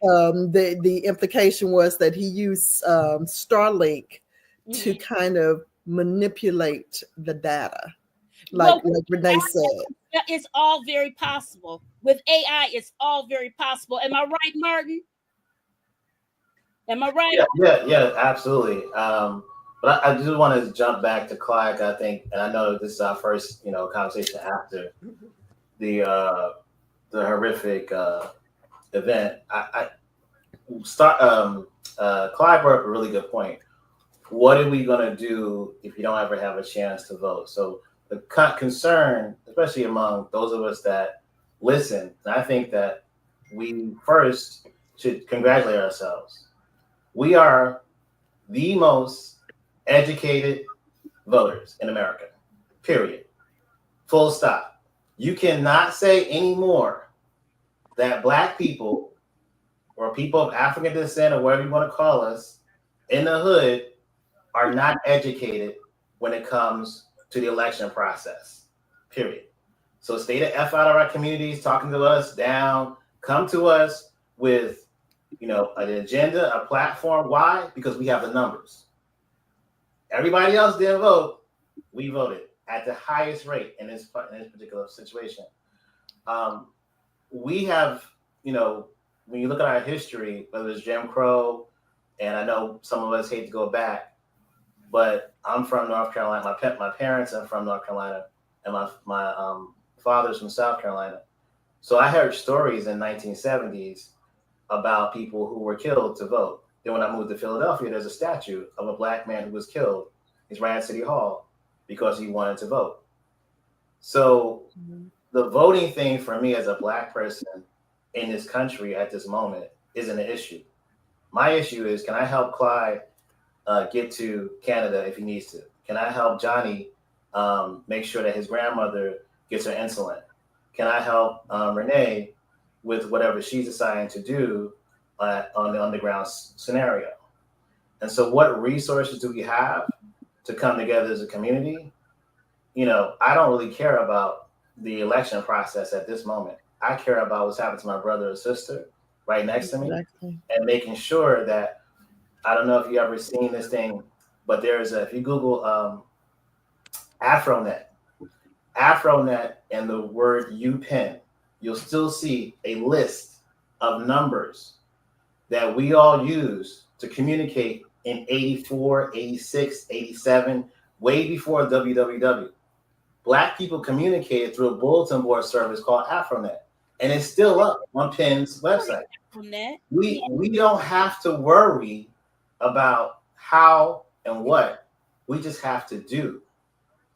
the implication was that he used Starlink to kind of manipulate the data, like Renee said. It's all very possible. With AI, it's all very possible. Am I right, Martin? Am I right? Yeah, absolutely. But I just want to jump back to Clyde. I think, and I know this is our first, conversation after the horrific event. Clyde brought up a really good point. What are we going to do if you don't ever have a chance to vote? So the concern, especially among those of us that listen, and I think that we first should congratulate ourselves. We are the most educated voters in America, period. Full stop. You cannot say anymore that Black people or people of African descent or whatever you want to call us in the hood are not educated when it comes to the election process, period. So stay the F out of our communities, talking to us down, come to us with an agenda, a platform. Why? Because we have the numbers. Everybody else didn't vote. We voted at the highest rate in this particular situation. We have, you know, when you look at our history, whether it's Jim Crow, and I know some of us hate to go back, but I'm from North Carolina. My parents are from North Carolina, and my father's from South Carolina. So I heard stories in 1970s about people who were killed to vote. Then when I moved to Philadelphia, there's a statue of a black man who was killed. He's right at City Hall because he wanted to vote. So the voting thing for me as a black person in this country at this moment isn't an issue. My issue is, can I help Clyde get to Canada if he needs to? Can I help Johnny make sure that his grandmother gets her insulin? Can I help Renee with whatever she's deciding to do on the underground scenario? And so what resources do we have to come together as a community? You know, I don't really care about the election process at this moment. I care about what's happened to my brother or sister right next to me, and making sure that, I don't know if you ever seen this thing, but if you Google AfroNet and the word UPenn, you'll still see a list of numbers that we all use to communicate in 84, 86, 87, way before www. Black people communicated through a bulletin board service called AfroNet, and it's still up on Penn's website. We don't have to worry about how and what. We just have to do.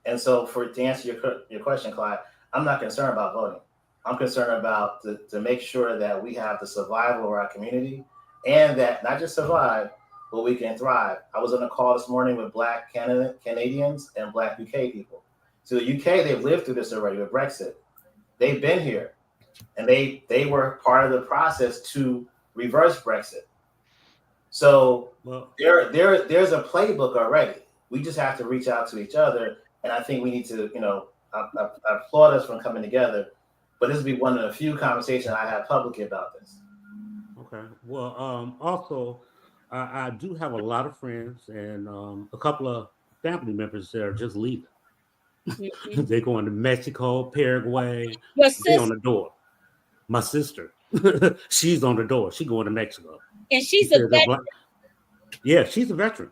And so, to answer your question, Clyde, I'm not concerned about voting. I'm concerned about to make sure that we have the survival of our community, and that not just survive, but we can thrive. I was on a call this morning with Black Canadians and Black UK people. So the UK, they've lived through this already with Brexit. They've been here, and they were part of the process to reverse Brexit. So there's a playbook already. We just have to reach out to each other, and I think we need to, I applaud us from coming together. But this will be one of the few conversations I have publicly about this. Okay. Well, also, I do have a lot of friends and a couple of family members that are just leaving. They're going to Mexico, Paraguay. They on the door. My sister, she's on the door. She's going to Mexico. And she's a veteran. Yeah, she's a veteran.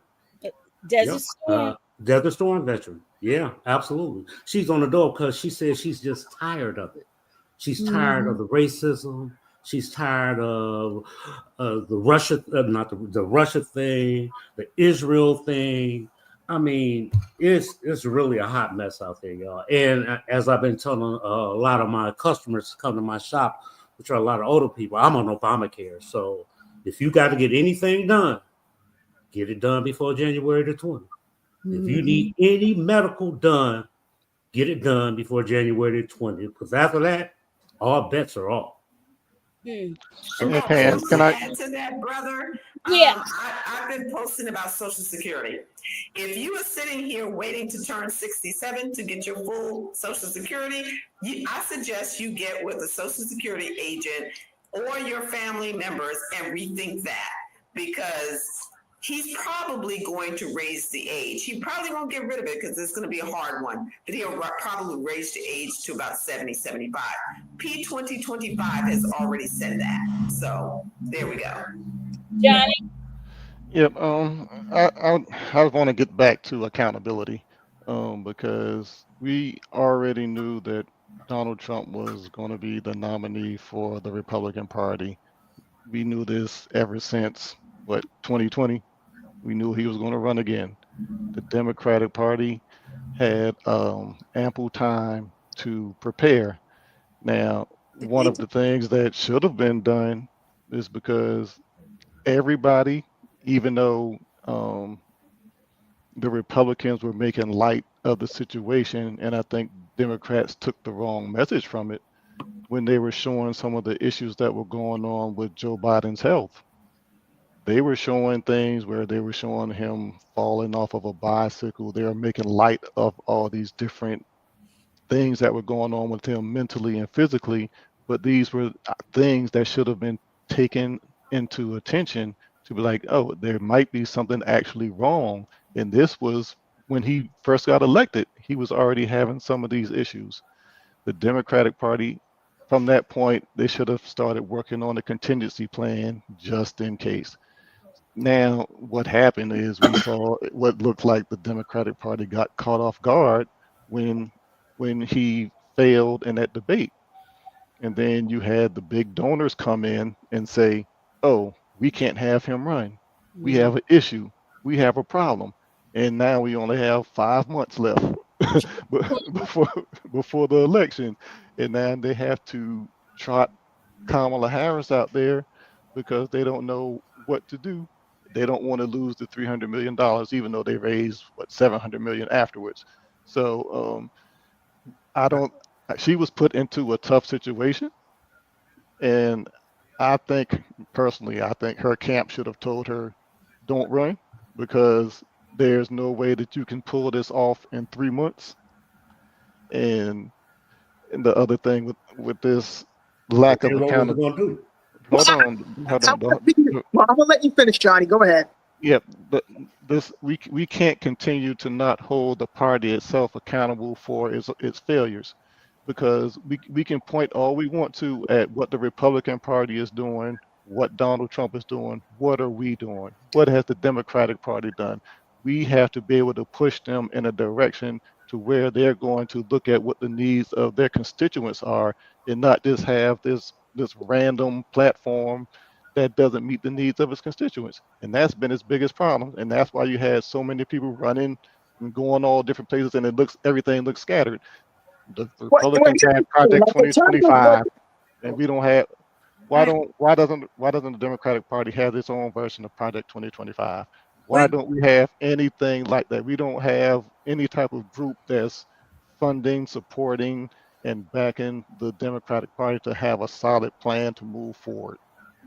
Desert Storm. Desert Storm veteran. Yeah, absolutely. She's on the door because she says she's just tired of it. She's tired of the racism. She's tired of the Russia, not the Russia thing, the Israel thing. I mean, it's really a hot mess out there, y'all. And as I've been telling a lot of my customers come to my shop, which are a lot of older people, I'm on Obamacare. So if you got to get anything done, get it done before January the 20th. If you need any medical done, get it done before January the 20th. Because after that, all bets are off. So Pam, can I add to that, brother? Yeah. I've been posting about Social Security. If you are sitting here waiting to turn 67 to get your full Social Security, I suggest you get with a Social Security agent or your family members and rethink that, because he's probably going to raise the age. He probably won't get rid of it because it's going to be a hard one, but he'll probably raise the age to about 70, 75. P2025 has already said that. So there we go. Johnny? Yep. I want to get back to accountability, because we already knew that Donald Trump was going to be the nominee for the Republican Party. We knew this ever since 2020. We knew he was going to run again. The Democratic Party had ample time to prepare. Now, one of the things that should have been done is because everybody, even though the Republicans were making light of the situation, and I think Democrats took the wrong message from it when they were showing some of the issues that were going on with Joe Biden's health. They were showing things where they were showing him falling off of a bicycle. They were making light of all these different things that were going on with him mentally and physically, but these were things that should have been taken into attention to be like, oh, there might be something actually wrong. And this was when he first got elected, he was already having some of these issues. The Democratic Party from that point, they should have started working on a contingency plan just in case. Now, what happened is we saw what looked like the Democratic Party got caught off guard when he failed in that debate. And then you had the big donors come in and say, oh, we can't have him run. We have an issue. We have a problem. And now we only have 5 months left before the election. And now they have to trot Kamala Harris out there because they don't know what to do. They don't want to lose the $300 million, even though they raised $700 million afterwards. So she was put into a tough situation. And I think her camp should have told her, don't run, because there's no way that you can pull this off in 3 months. And the other thing with this lack of accountability. Hold on. I'm gonna let you finish, Johnny. Go ahead. Yeah, but we can't continue to not hold the party itself accountable for its failures, because we can point all we want to at what the Republican Party is doing, what Donald Trump is doing. What are we doing? What has the Democratic Party done? We have to be able to push them in a direction to where they're going to look at what the needs of their constituents are, and not just have this random platform that doesn't meet the needs of its constituents. And that's been its biggest problem. And that's why you had so many people running and going all different places, and everything looks scattered. The Republicans have Project 2025, and we don't have. Why doesn't the Democratic Party have its own version of Project 2025? Why don't we have anything like that? We don't have any type of group that's funding, supporting, and backing the Democratic Party to have a solid plan to move forward.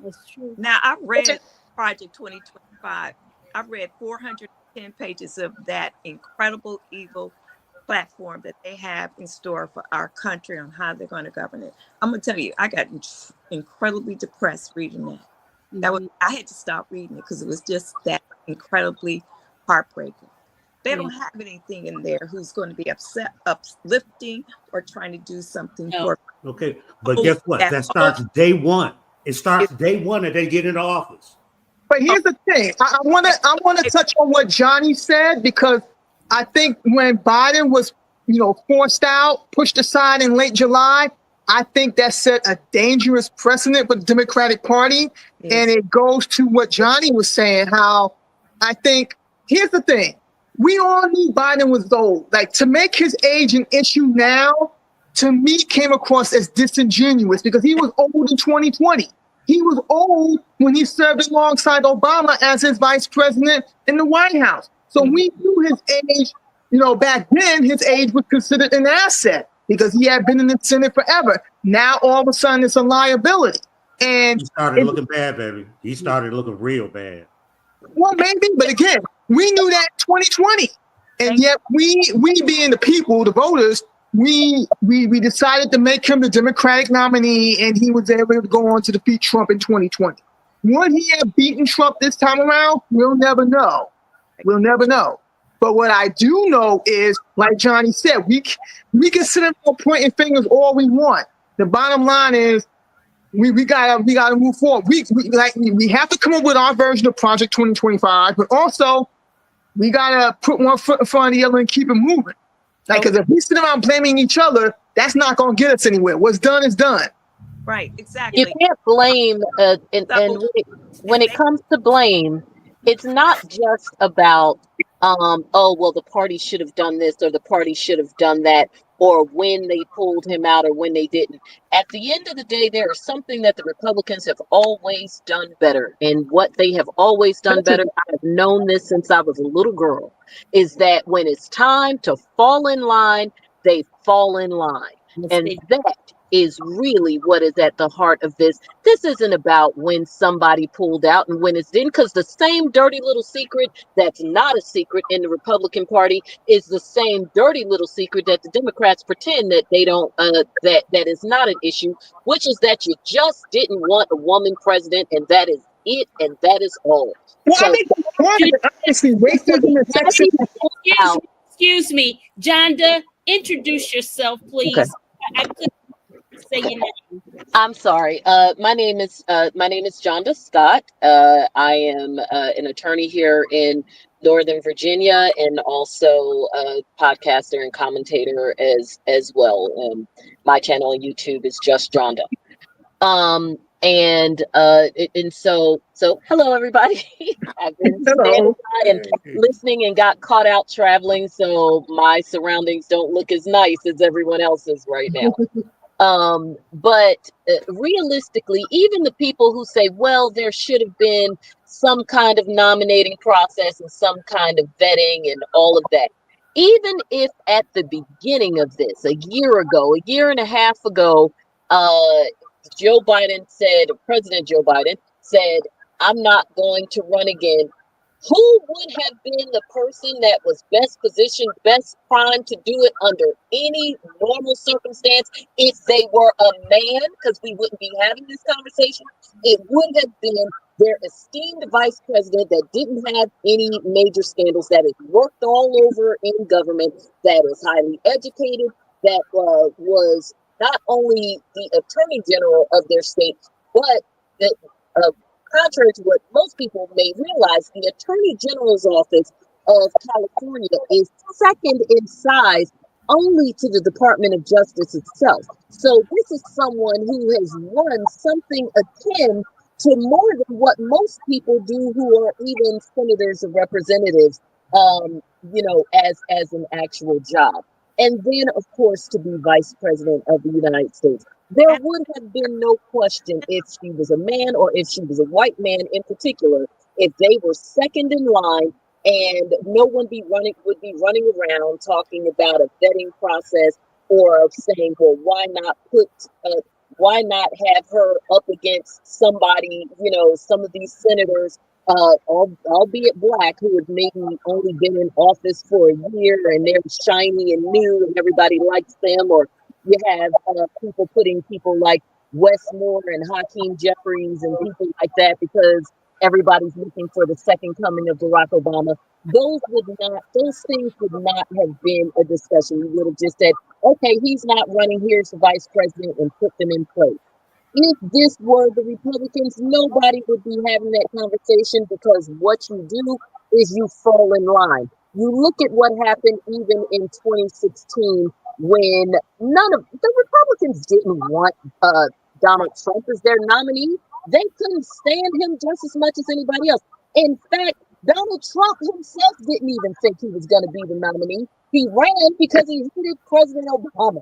That's true. Now, I read Project 2025. I read 410 pages of that incredible evil platform that they have in store for our country on how they're going to govern it. I'm going to tell you, I got incredibly depressed reading that. I had to stop reading it because it was just that incredibly heartbreaking. They don't have anything in there who's going to be uplifting, or trying to do something for. Okay, but guess what? That starts day one. It starts day one that they get into office. But here's the thing. I want to touch on what Johnny said, because I think when Biden was, forced out, pushed aside in late July, I think that set a dangerous precedent for the Democratic Party. Yes. And it goes to what Johnny was saying, how I think, here's the thing. We all knew Biden was old. Like, to make his age an issue now, to me, came across as disingenuous, because he was old in 2020. He was old when he served alongside Obama as his vice president in the White House. So we knew his age, back then, his age was considered an asset because he had been in the Senate forever. Now, all of a sudden, it's a liability. And he started looking bad, baby. He started looking real bad. Well, maybe, but again, we knew that in 2020. And yet we being the people, the voters, we decided to make him the Democratic nominee, and he was able to go on to defeat Trump in 2020. Would he have beaten Trump this time around? We'll never know. We'll never know. But what I do know is, like Johnny said, we can sit there pointing fingers all we want. The bottom line is, we gotta move forward. We have to come up with our version of Project 2025, but also we gotta put one foot in front of the other and keep it moving. Because if we sit around blaming each other, that's not gonna get us anywhere. What's done is done. Right, exactly. You can't blame, and when it comes to blame, it's not just about the party should have done this or the party should have done that, or when they pulled him out or when they didn't. At the end of the day, there is something that the Republicans have always done better. And what they have always done better, I have known this since I was a little girl, is that when it's time to fall in line, they fall in line. And that is really what is at the heart of this. This isn't about when somebody pulled out and when it's didn't, because the same dirty little secret that's not a secret in the Republican Party is the same dirty little secret that the Democrats pretend that they don't, that is not an issue, which is that you just didn't want a woman president, and that is it, and that is all. Well, so, I think honestly, racism and sexism. Excuse me, Jonda, introduce yourself, please. Okay. Say your name. I'm sorry. My name is Jonda Scott. I am an attorney here in Northern Virginia, and also a podcaster and commentator as well. My channel on YouTube is just Jonda. So hello everybody. I've been standing by and listening and got caught out traveling, so my surroundings don't look as nice as everyone else's right now. But realistically, even the people who say, well, there should have been some kind of nominating process and some kind of vetting and all of that, even if at the beginning of this, a year and a half ago, President Joe Biden said, I'm not going to run again. Who would have been the person that was best positioned, best primed to do it under any normal circumstance if they were a man? Because we wouldn't be having this conversation. It would have been their esteemed vice president that didn't have any major scandals, that has worked all over in government, that is highly educated, that was not only the attorney general of their state, but the contrary to what most people may realize, the Attorney General's office of California is second in size only to the Department of Justice itself. So this is someone who has run something akin to more than what most people do who are even senators or representatives, as an actual job. And then, of course, to be vice president of the United States. There would have been no question if she was a man or if she was a white man in particular, if they were second in line and no one would be running around talking about a vetting process or saying, well, why not have her up against somebody, some of these senators, albeit black, who have maybe only been in office for a year and they're shiny and new and everybody likes them, or you have people putting people like Wes Moore and Hakeem Jeffries and people like that because everybody's looking for the second coming of Barack Obama. Those things would not have been a discussion. We would have just said, okay, he's not running, here's the vice president, and put them in place. If this were the Republicans, nobody would be having that conversation, because what you do is you fall in line. You look at what happened even in 2016 when none of the Republicans didn't want Donald Trump as their nominee. They couldn't stand him just as much as anybody else. In fact, Donald Trump himself didn't even think he was going to be the nominee. He ran because he hated President Obama.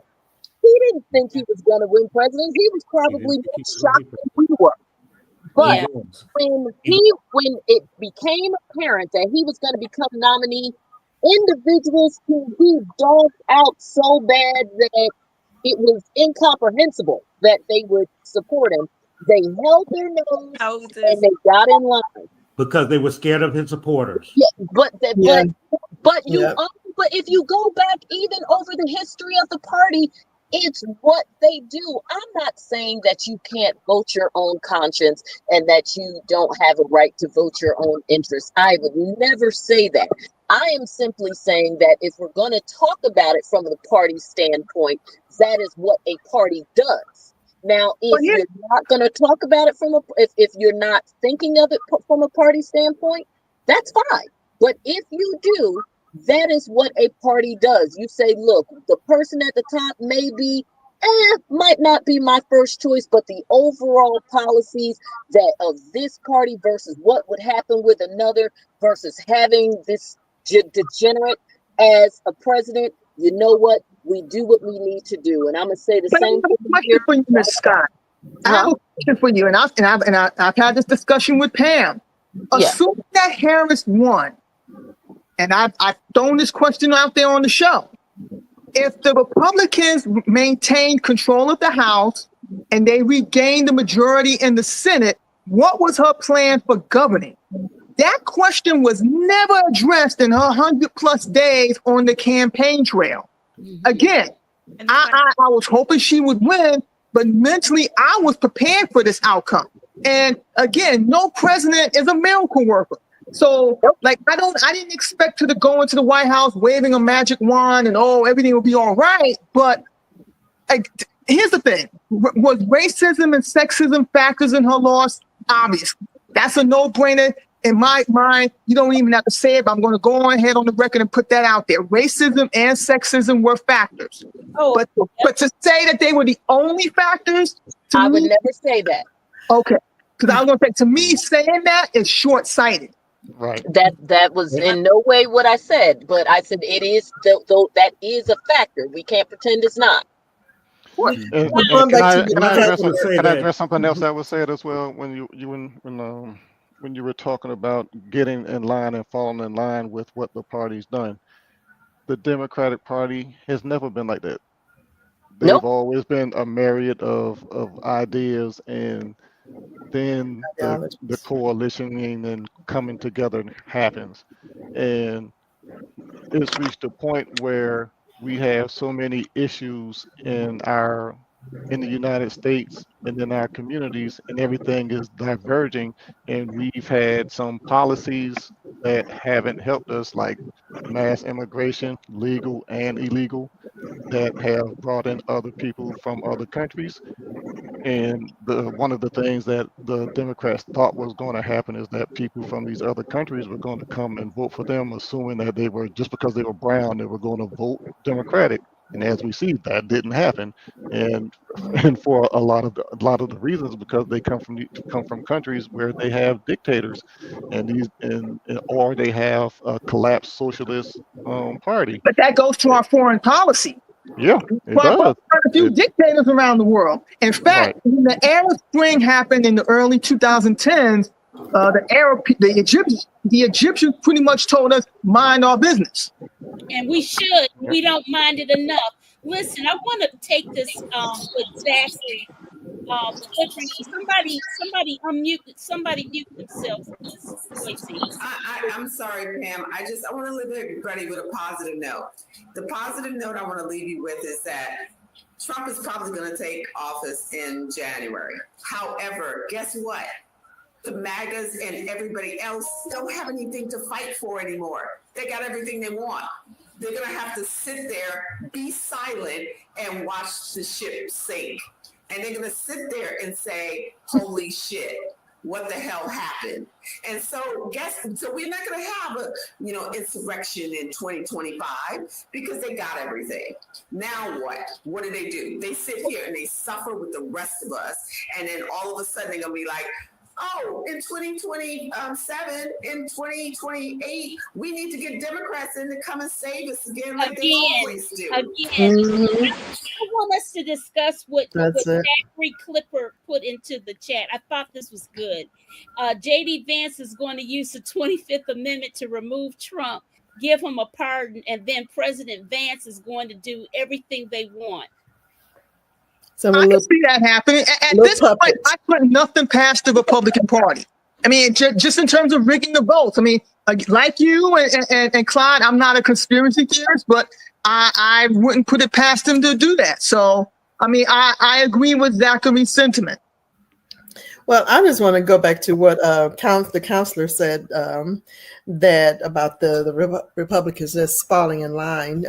He didn't think he was going to win president. He was probably more shocked than we were. But when it became apparent that he was going to become nominee, individuals who he dogged out so bad that it was incomprehensible that they would support him, they held their nose and they got in line because they were scared of his supporters. Yeah, but if you go back even over the history of the party, it's what they do. I'm not saying that you can't vote your own conscience and that you don't have a right to vote your own interests. I would never say that. I am simply saying that if we're going to talk about it from the party standpoint, that is what a party does. Now, if you're not going to talk about it if you're not thinking of it from a party standpoint, that's fine. But if you do, that is what a party does. You say, look, the person at the top might not be my first choice, but the overall policies that of this party versus what would happen with another versus having this degenerate as a president, you know what? We do what we need to do. And I'm going to say the same thing here. For you, Ms. Scott. I have a question for you, and I've had this discussion with Pam. Assuming that Harris won, and I've thrown this question out there on the show. If the Republicans maintained control of the House and they regained the majority in the Senate, what was her plan for governing? That question was never addressed in her 100+ days on the campaign trail. Again, I was hoping she would win, but mentally I was prepared for this outcome. And again, no president is a miracle worker. So, I didn't expect her to go into the White House waving a magic wand and everything will be all right. But here's the thing. Was racism and sexism factors in her loss? Obviously. That's a no-brainer. In my mind, you don't even have to say it, but I'm going to go on ahead on the record and put that out there. Racism and sexism were factors. Oh, but to say that they were the only factors, I would never say that. Okay. Because I was going to say, to me, saying that is short-sighted. Right. That was in no way what I said, but I said it is, though that is a factor. We can't pretend it's not. And Going can back I to can I address say can I that- address something else that was said as well when you were talking about getting in line and falling in line with what the party's done. The Democratic Party has never been like that. They've Nope. always been a myriad of ideas, and then the coalition and coming together happens. And it's reached a point where we have so many issues in the United States and in our communities, and everything is diverging. And we've had some policies that haven't helped us, like mass immigration, legal and illegal, that have brought in other people from other countries. And one of the things that the Democrats thought was going to happen is that people from these other countries were going to come and vote for them, assuming that they were, just because they were brown, they were going to vote Democratic. And as we see, that didn't happen. And for a lot of the reasons, because they come from countries where they have dictators, or they have a collapsed socialist party. But that goes to our foreign policy. Yeah, it does. A few dictators around the world. In fact, when the Arab Spring happened in the early 2010s, the Egyptians pretty much told us, mind our business. And we should. We don't mind it enough. Listen, I want to take this with Zachary. Somebody mute themselves. I'm sorry, Pam. I want to leave everybody with a positive note. The positive note I want to leave you with is that Trump is probably going to take office in January. However, guess what? The MAGAs and everybody else don't have anything to fight for anymore. They got everything they want. They're going to have to sit there, be silent, and watch the ship sink. And they're going to sit there and say, holy shit, what the hell happened? And so we're not going to have a, insurrection in 2025 because they got everything. Now what? What do? They sit here and they suffer with the rest of us. And then all of a sudden they're going to be like, oh, in 2027, in 2028, we need to get Democrats in to come and save us again like they always do. I want us to discuss what Zachary Clipper put into the chat. I thought this was good. J.D. Vance is going to use the 25th Amendment to remove Trump, give him a pardon, and then President Vance is going to do everything they want. So I can see that happening. At this point, I put nothing past the Republican Party. I mean, just in terms of rigging the votes. I mean, like you and Clyde, I'm not a conspiracy theorist, but I wouldn't put it past them to do that. So, I mean, I agree with Zachary's sentiment. Well, I just want to go back to what the counselor said, that about the Republicans just falling in line.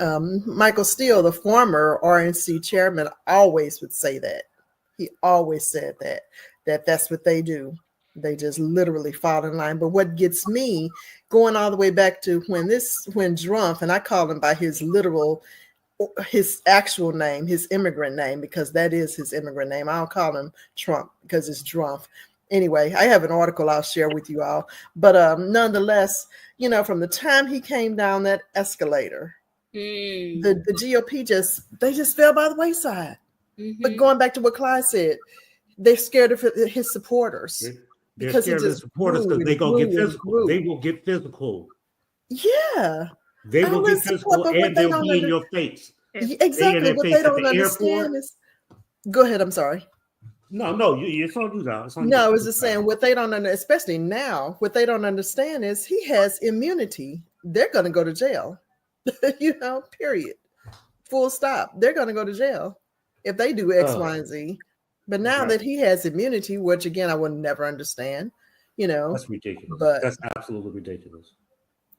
Michael Steele, the former RNC chairman, always would say that. He always said that's what they do. They just literally fall in line. But what gets me, going all the way back to when Drumpf, and I call him by his actual name, his immigrant name, because that is his immigrant name. I don't call him Trump because it's Drumpf. Anyway, I have an article I'll share with you all. But nonetheless, from the time he came down that escalator, the GOP just fell by the wayside. Mm-hmm. But going back to what Clyde said, they're scared of his supporters. They're scared of the supporters because they're going to get physical. They will get physical. Yeah. They will get physical and they'll be in your face. Exactly. What they don't understand is, go ahead. I'm sorry. No, it's on you now. No, I was just saying what they don't understand, especially now, what they don't understand is he has immunity. They're going to go to jail, period. Full stop. They're going to go to jail if they do X, Y, and Z. But now that he has immunity, which again, I would never understand, That's ridiculous. But that's absolutely ridiculous.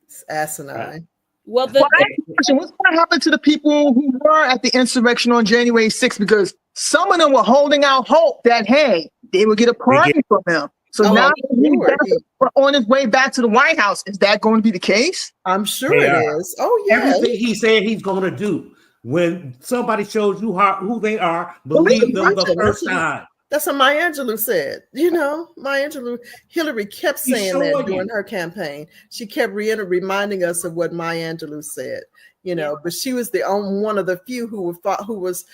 It's asinine. What's going to happen to the people who were at the insurrection on January 6th? Because some of them were holding out hope that, hey, they would get a pardon from him. So Oh, now I'm sure he's on his way back to the White House. Is that going to be the case? I'm sure They it are. is. Oh, yeah. Everything he said he's going to do. When somebody shows you who they are, Believe believe them the them. first time. That's what Maya Angelou said. You know, Maya Angelou, Hillary kept saying that during her campaign. She kept reminding us of what Maya Angelou said. You know, but she was the only one of the few who was,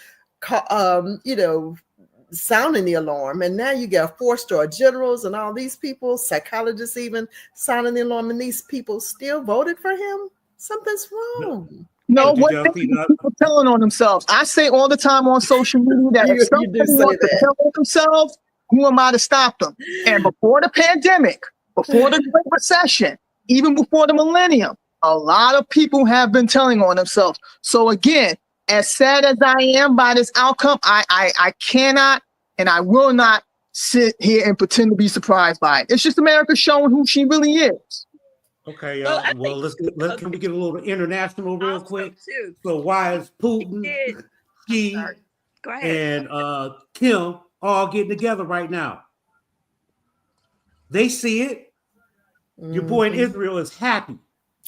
you know, sounding the alarm. And now you got 4-star generals and all these people, psychologists even sounding the alarm, and these people still voted for him. Something's wrong. No, what people telling on themselves. I say all the time on social media that if somebody wants to tell on themselves, who am I to stop them? And before the pandemic, before the Great Recession, even before the millennium, a lot of people have been telling on themselves. So again, as sad as I am by this outcome, I cannot and I will not sit here and pretend to be surprised by it. It's just America showing who she really is. Okay, well, can we get a little international real quick? So why is Putin, Xi, and Kim all getting together right now? They see it. Your boy in Israel is happy.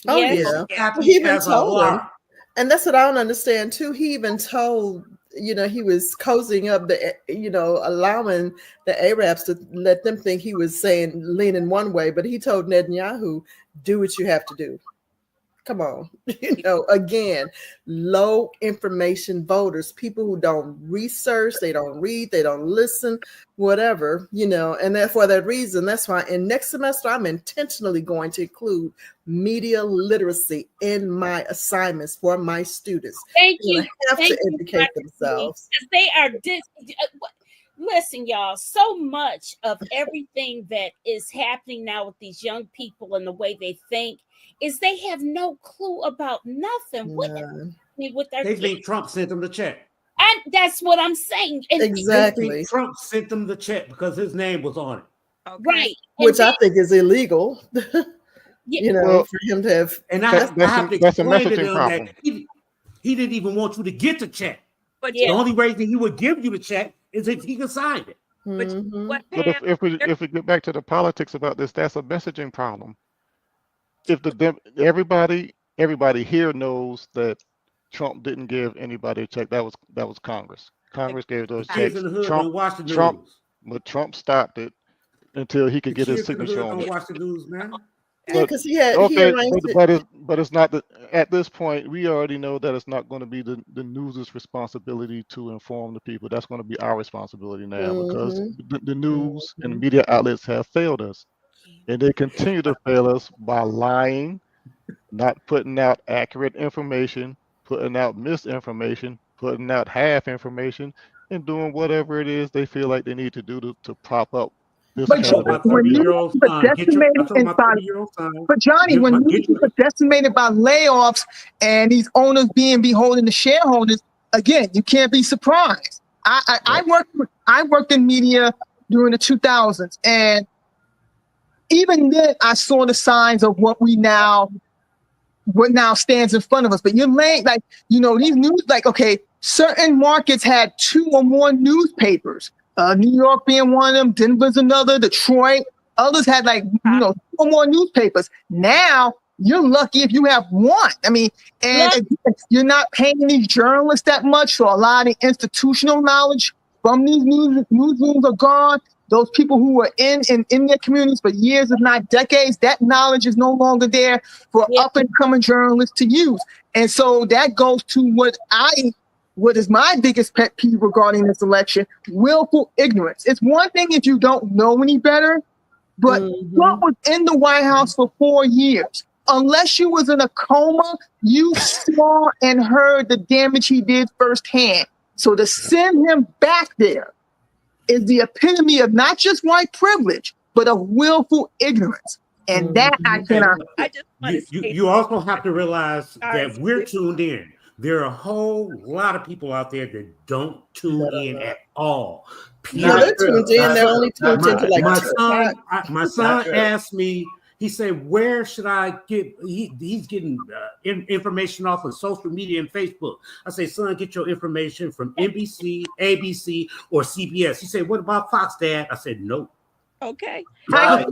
Oh, yeah. Happy He even as a told lark. him. And that's what I don't understand too. He even told, you know, he was cozying up the, you know, allowing the Arabs to let them think he was saying leaning one way, but he told Netanyahu, do what you have to do. Come on. You know, again, low information voters, people who don't research, they don't read, they don't listen, whatever, you know, and for that reason, that's why in next semester, I'm intentionally going to include media literacy in my assignments for my students. Thank you. They have to educate themselves. They are listen, y'all, so much of everything that is happening now with these young people and the way they think is they have no clue about nothing. They think Trump sent them the check. And that's what I'm saying. And exactly. They think Trump sent them the check because his name was on it. Okay. Right. Which I think is illegal. You know, for him to have. And I have to explain to them that he didn't even want you to get the check. But the only reason he would give you the check is if he could sign it. But if we get back to the politics about this, that's a messaging problem. If everybody here knows that Trump didn't give anybody a check, that was Congress. Congress gave those checks. Trump stopped it until he could get his signature on it. Watch the news, man. Yeah, because he had. But it's not at this point. We already know that it's not going to be the news's responsibility to inform the people. That's going to be our responsibility now because the news and the media outlets have failed us, and they continue to fail us by lying, not putting out accurate information, putting out misinformation, putting out half information, and doing whatever it is they feel like they need to do to prop up. But when news are decimated but Johnny, when news are decimated by layoffs and these owners being beholden to shareholders, again, you can't be surprised. I worked in media during the 2000s, and even then I saw the signs of what now stands in front of us. But you're laying these news, certain markets had 2 or more newspapers. New York being one of them, Denver's another, Detroit. Others had 2 or more newspapers. Now you're lucky if you have 1. I mean, and again, you're not paying these journalists that much, so a lot of the institutional knowledge from these newsrooms are gone. Those people who were in their communities for years, if not decades, that knowledge is no longer there for up and coming journalists to use. And so that goes to what is my biggest pet peeve regarding this election: willful ignorance. It's one thing if you don't know any better, but Trump was in the White House for 4 years. Unless you was in a coma, you saw and heard the damage he did firsthand. So to send him back there is the epitome of not just white privilege, but of willful ignorance. And that I cannot. You also have to realize that we're tuned in. There are a whole lot of people out there that don't tune in at all. No, they're tuned in. They're only tuned into my son asked me He said, where should I get, he's getting information off of social media and Facebook. I say, son, get your information from NBC, ABC, or CBS. He said, what about Fox, Dad? I said, no. Okay. Right.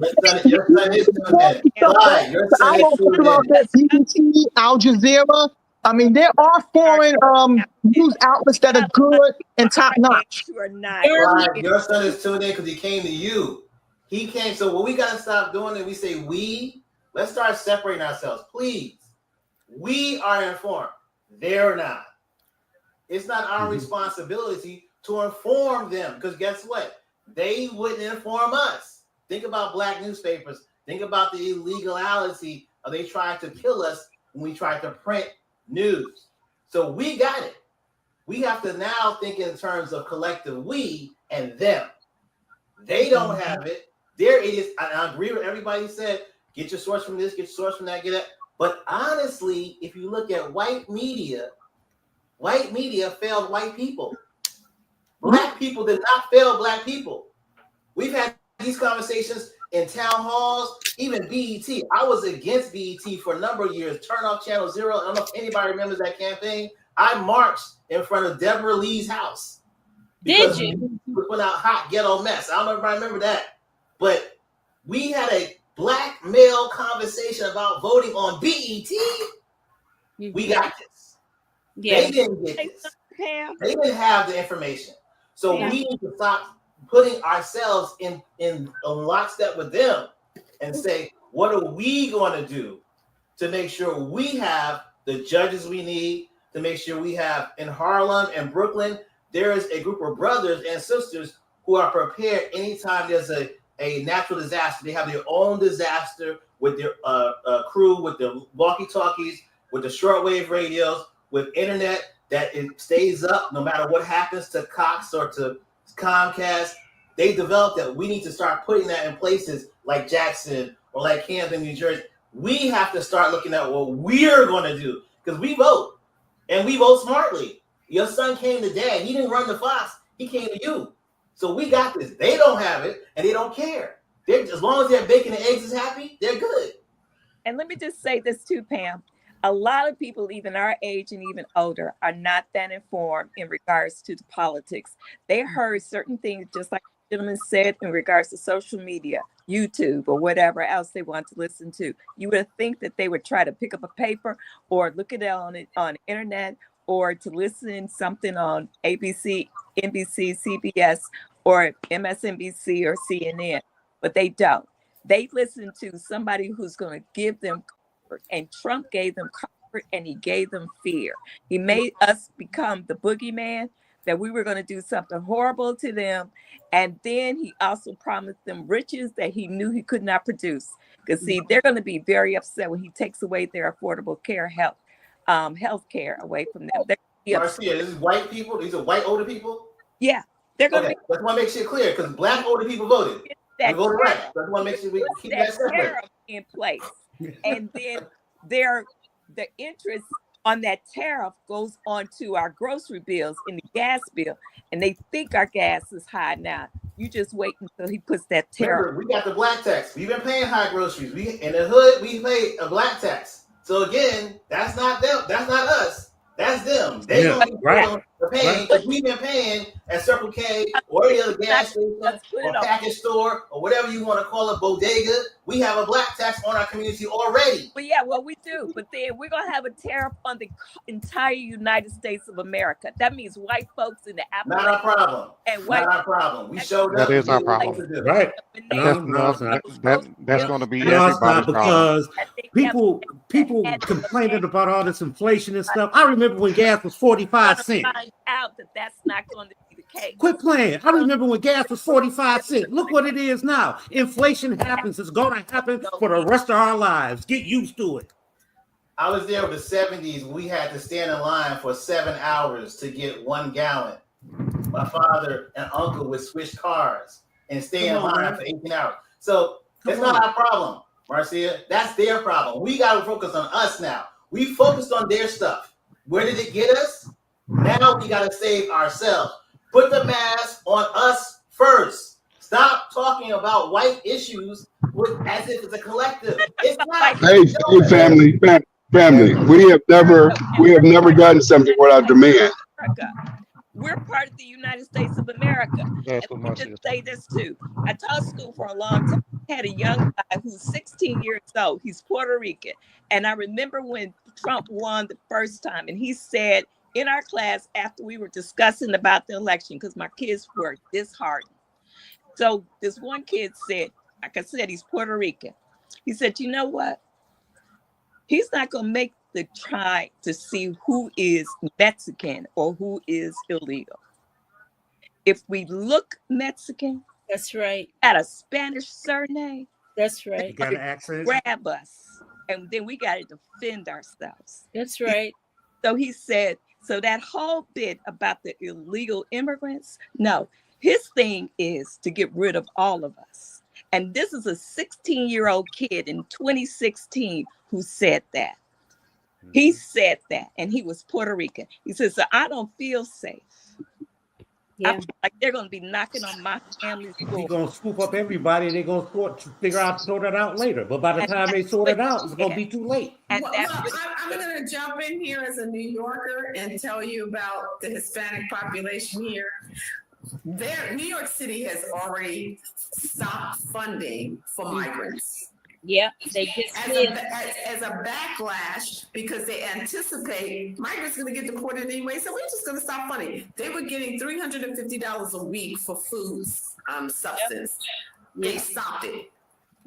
Your son is doing that. Right. Your son I is won't talk doing about that. that. BBC, Al Jazeera. I mean, there are foreign news outlets that are good and top notch. You are not. Right. Your son is tuned in because he came to you. He came. So what we got to stop doing is we say we. Let's start separating ourselves, please. We are informed. They're not. It's not our responsibility to inform them because guess what? They wouldn't inform us. Think about black newspapers. Think about the illegality of they trying to kill us when we try to print news. So we got it. We have to now think in terms of collective we and them. They don't have it. They're idiots. I agree with everybody said, get your source from this, get your source from that, get it. But honestly, if you look at white media failed white people. Black people did not fail black people. We've had these conversations in town halls, even BET. I was against BET for a number of years. Turn off Channel Zero. I don't know if anybody remembers that campaign. I marched in front of Deborah Lee's house. Did you? We put out Hot Ghetto Mess. I don't know if I remember that. But we had a black male conversation about voting on BET. We got this. Yeah. They didn't get this. They didn't have the information. So we need to stop putting ourselves in lockstep with them and say, what are we going to do to make sure we have the judges we need, to make sure we have in Harlem and Brooklyn, there is a group of brothers and sisters who are prepared anytime there's a natural disaster. They have their own disaster with their crew, with their walkie-talkies, with the shortwave radios, with internet that it stays up no matter what happens to Cox or to Comcast. They developed that. We need to start putting that in places like Jackson or like Camden, New Jersey. We have to start looking at what we're going to do because we vote and we vote smartly. Your son came to Dad. He didn't run to Fox. He came to you. So we got this. They don't have it and they don't care. As long as their bacon and eggs is happy, they're good. And let me just say this too, Pam. A lot of people, even our age and even older, are not that informed in regards to the politics. They heard certain things, just like the gentleman said, in regards to social media, YouTube, or whatever else they want to listen to. You would think that they would try to pick up a paper or look at it on the internet, or to listen something on ABC, NBC, CBS, or MSNBC or CNN, but they don't. They listen to somebody who's going to give them comfort, and Trump gave them comfort and he gave them fear. He made us become the boogeyman, that we were going to do something horrible to them. And then he also promised them riches that he knew he could not produce. Because see, they're going to be very upset when he takes away their affordable care, health care away from them. Marcia, this is white people? These are white older people? Yeah. They're going to be. Let's want to make shit clear because black older people voted. They voted right. So I want to make sure we keep that separate. In place. And then the interest on that tariff goes on to our grocery bills and the gas bill. And they think our gas is high now. You just wait until he puts that tariff. Remember, we got the black tax. We've been paying high groceries. In the hood, we pay a black tax. So again, that's not them. That's not us. That's them. They don't be paying because we've been paying at Circle K or any other gas station or package store or whatever you want to call it, bodega. We have a black tax on our community already. But yeah, well, we do. But then we're going to have a tariff on the entire United States of America. That means white folks in the Appalachian. Not our problem. And not our problem. We showed up. That is our problem. Right. That's going to be everybody's problem. Because people complaining about all this inflation and stuff. I remember when gas was 45 cents. Find out that's not going to be the case. Quit playing. I remember when gas was 45 cents. Look what it is now. Inflation happens. It's going to happen for the rest of our lives. Get used to it. I was there in the 70s. We had to stand in line for 7 hours to get 1 gallon. My father and uncle would switch cars and stay in line for 18 hours. So it's not our problem, Marcia. That's their problem. We got to focus on us now. We focused on their stuff. Where did it get us? Now we got to save ourselves. Put the mask on us first. Stop talking about white issues as if it's a collective. It's not. Hey, family. We have never done something without demand. America. We're part of the United States of America. That's And what let me Marcia just is say talking this too. I taught school for a long time. I had a young guy who's 16 years old. He's Puerto Rican. And I remember when Trump won the first time, and he said in our class after we were discussing about the election, because my kids were disheartened. So this one kid said, like I said, he's Puerto Rican. He said, you know what? He's not going to make the try to see who is Mexican or who is illegal. If we look Mexican, That's right. at a Spanish surname, That's right. You got an accent? grab us, and then we got to defend ourselves. That's right. So he said, so that whole bit about the illegal immigrants, no, his thing is to get rid of all of us. And this is a 16-year-old kid in 2016 who said that. He said that, and he was Puerto Rican. He said, so I don't feel safe. I feel like they're going to be knocking on my family's door. You're going to scoop up everybody. They're going to sort it out later. But by the time they sort it out, it's going to be too late. And I'm going to jump in here as a New Yorker and tell you about the Hispanic population here. New York City has already stopped funding for migrants. Yeah, they just as a backlash because they anticipate migrants going to get deported anyway, so we're just going to stop funding. They were getting $350 a week for food substance. Yep. They stopped it.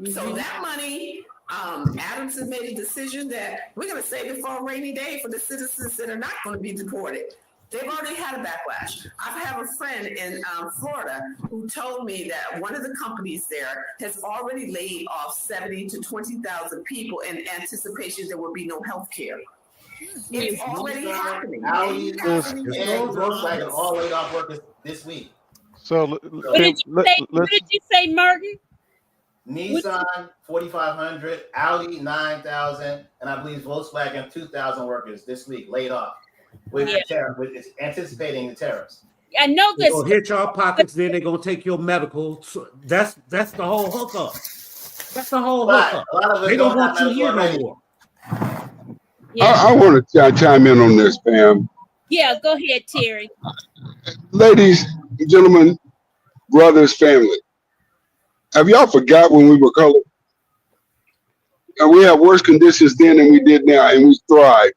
Mm-hmm. So that money, Adams has made a decision that we're going to save it for a rainy day for the citizens that are not going to be deported. They've already had a backlash. I have a friend in Florida who told me that one of the companies there has already laid off 70 to 20,000 people in anticipation there will be no health care. It's already happening. Audi and Volkswagen all laid off workers this week. So what did you say, Martin? Nissan 4,500, Audi 9,000, and I believe Volkswagen 2,000 workers this week laid off. With it's anticipating the tariffs. I know this. They're gonna hit your pockets, then they're gonna take your medical. So that's the whole hookup. That's the whole hookup. They don't want you here no more. Yeah. I want to chime in on this, Pam. Yeah, go ahead, Terry. Ladies, gentlemen, brothers, family. Have y'all forgot when we were colored? And we have worse conditions then than we did now, and we thrive.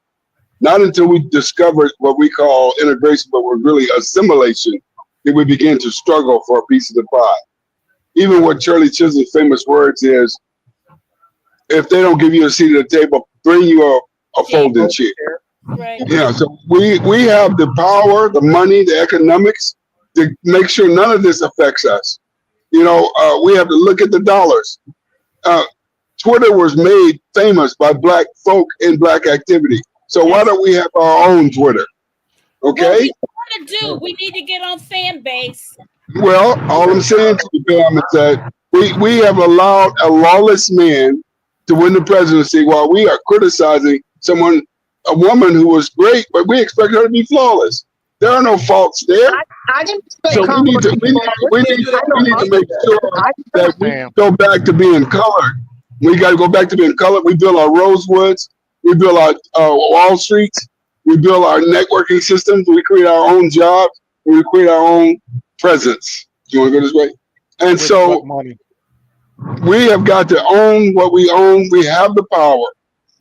Not until we discovered what we call integration, but was really assimilation, did we begin to struggle for a piece of the pie. Even what Shirley Chisholm's famous words is, if they don't give you a seat at the table, bring you a folding chair. Right. Yeah, so we have the power, the money, the economics to make sure none of this affects us. You know, we have to look at the dollars. Twitter was made famous by Black folk in Black activity. So why don't we have our own Twitter? Okay. What we want to do, we need to get on fan base. Well, all I'm saying to you, Pam, is that we have allowed a lawless man to win the presidency while we are criticizing a woman who was great, but we expect her to be flawless. There are no faults there. I didn't expect so we need to make sure that we go back to being colored. We got to go back to being colored. We build our Rosewoods. We build our Wall Streets. We build our networking systems. We create our own jobs. We create our own presence. You want to go this way? And so we have got to own what we own. We have the power.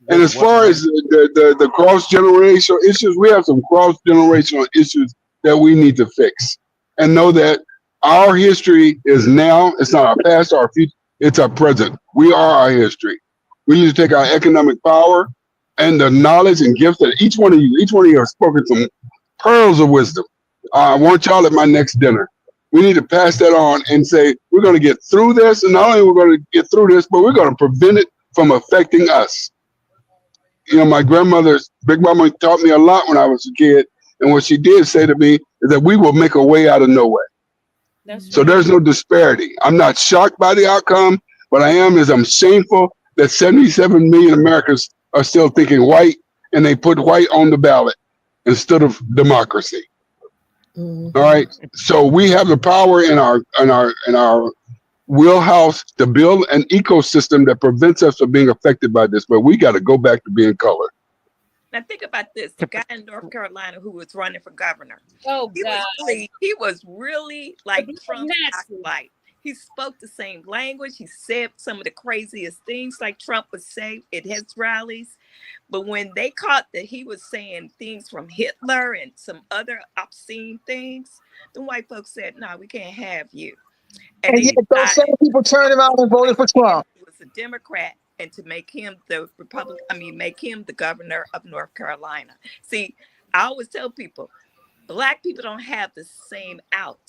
And as far as the cross-generational issues, we have some cross-generational issues that we need to fix. And know that our history is now. It's not our past, our future. It's our present. We are our history. We need to take our economic power and the knowledge and gifts that each one of you have spoken some pearls of wisdom. I want y'all at my next dinner. We need to pass that on and say, we're going to get through this. And not only we're going to get through this, but we're going to prevent it from affecting us. You know, my grandmother's Big Mama taught me a lot when I was a kid. And what she did say to me is that we will make a way out of no way. So there's no disparity. I'm not shocked by the outcome. What I am is I'm shameful that 77 million Americans are still thinking white, and they put white on the ballot instead of democracy. All right. So we have the power in our wheelhouse to build an ecosystem that prevents us from being affected by this. But we got to go back to being color. Now think about this: the guy in North Carolina who was running for governor. Oh God. He was really like Trump's Nasty. acolyte. He spoke the same language. He said some of the craziest things like Trump would say at his rallies. But when they caught that he was saying things from Hitler and some other obscene things, the white folks said, "No, we can't have you." And they yet those same decided people turned around and voted for Trump. he was a Democrat and to make him the make him the governor of North Carolina. See, I always tell people, Black people don't have the same out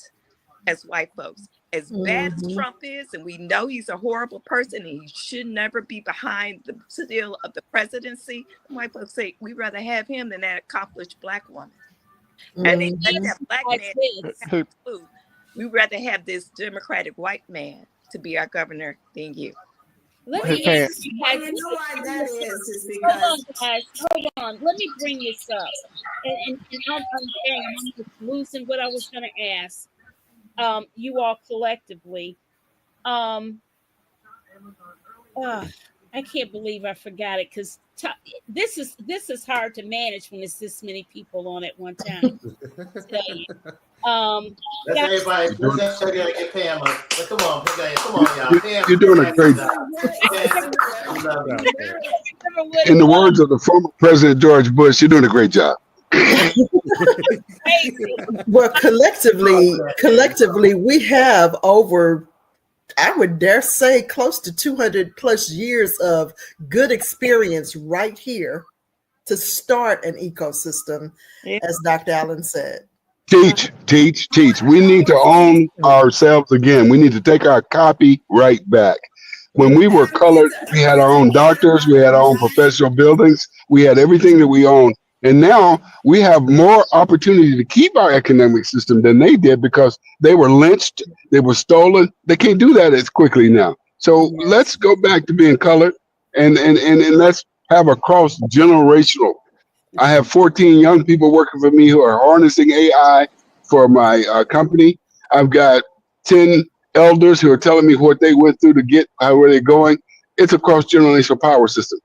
as white folks. As bad as Trump is, and we know he's a horrible person and he should never be behind the seal of the presidency, white folks say we'd rather have him than that accomplished Black woman. And they let that Black man have the clue. We'd rather have this Democratic white man to be our governor than you. Let me ask you guys. You know why that is Hold because on, guys. Hold on. Let me bring this up. And I'm just losing what I was going to ask. You all collectively. I can't believe I forgot it because this is hard to manage when it's this many people on at one time. Let's everybody get Pam up. But come on, y'all. Pam, You're doing a great job. In the words of the former President George Bush, you're doing a great job. Well, collectively, we have over, I would dare say, close to 200 plus years of good experience right here to start an ecosystem, as Dr. Allen said. Teach. We need to own ourselves again. We need to take our copyright back. When we were colored, we had our own doctors, we had our own professional buildings, we had everything that we own. And now we have more opportunity to keep our economic system than they did because they were lynched, they were stolen. They can't do that as quickly now. So let's go back to being colored and let's have a cross generational. I have 14 young people working for me who are harnessing AI for my company. I've got 10 elders who are telling me what they went through to get where they're going. It's a cross generational power system.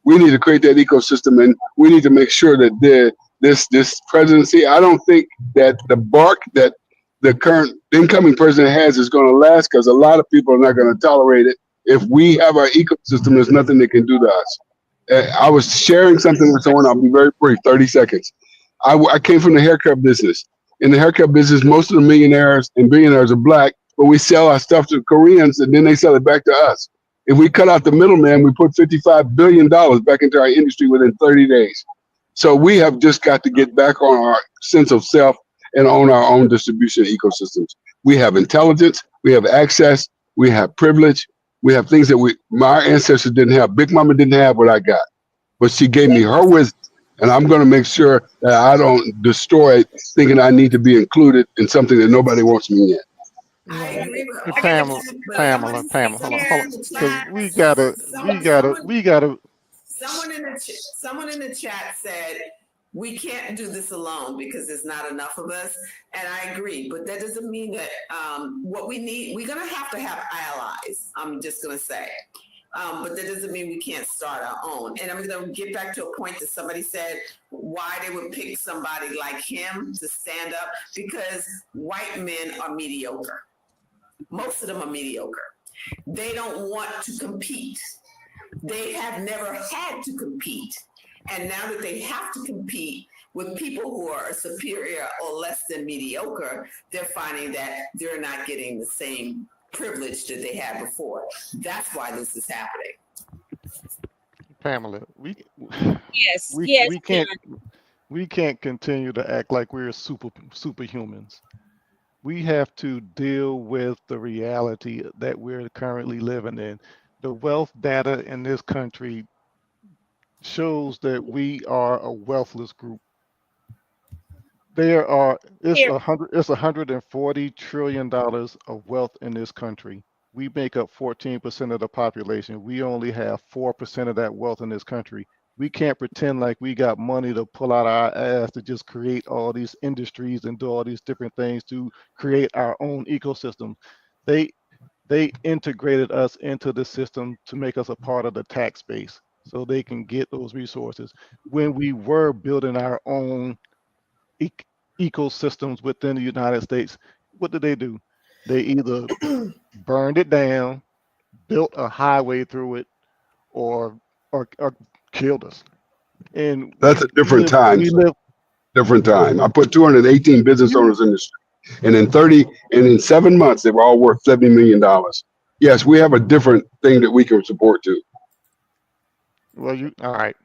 We need to create that ecosystem, and we need to make sure that this presidency. I don't think that the bark that the current incoming president has is going to last because a lot of people are not going to tolerate it. If we have our ecosystem, there's nothing they can do to us. I was sharing something with someone. I'll be very brief, 30 seconds. I came from the haircut business. In the haircut business, most of the millionaires and billionaires are Black, but we sell our stuff to Koreans and then they sell it back to us. If we cut out the middleman, we put $55 billion back into our industry within 30 days. So we have just got to get back on our sense of self and own our own distribution ecosystems. We have intelligence, we have access, we have privilege, we have things that my ancestors didn't have. Big Mama didn't have what I got, but she gave me her wisdom, and I'm going to make sure that I don't destroy it thinking I need to be included in something that nobody wants me in. I agree with Hey, Pamela, hold on, because we gotta. Someone in the chat said we can't do this alone because there's not enough of us, and I agree. But that doesn't mean that what we need. We're gonna have to have allies. I'm just gonna say. But that doesn't mean we can't start our own. And I'm going to get back to a point that somebody said why they would pick somebody like him to stand up, because white men are mediocre. Most of them are mediocre. They don't want to compete. They have never had to compete. And now that they have to compete with people who are superior or less than mediocre, they're finding that they're not getting the same privilege that they had before. That's why this is happening. Pamela, we can't continue to act like we're superhumans. We have to deal with the reality that we're currently living in. The wealth data in this country shows that we are a wealthless group. It's $140 trillion of wealth in this country. We make up 14% of the population. We only have 4% of that wealth in this country. We can't pretend like we got money to pull out our ass to just create all these industries and do all these different things to create our own ecosystem. They they integrated us into the system to make us a part of the tax base so they can get those resources. When we were building our own e- ecosystems within the United States, what did? They either burned it down, built a highway through it, or or killed us. And That's a different time. we live. Different time. I put 218 business You owners in the street, and in 7 months, they were all worth $70 million. Yes, we have a different thing that we can support too. well, you all right?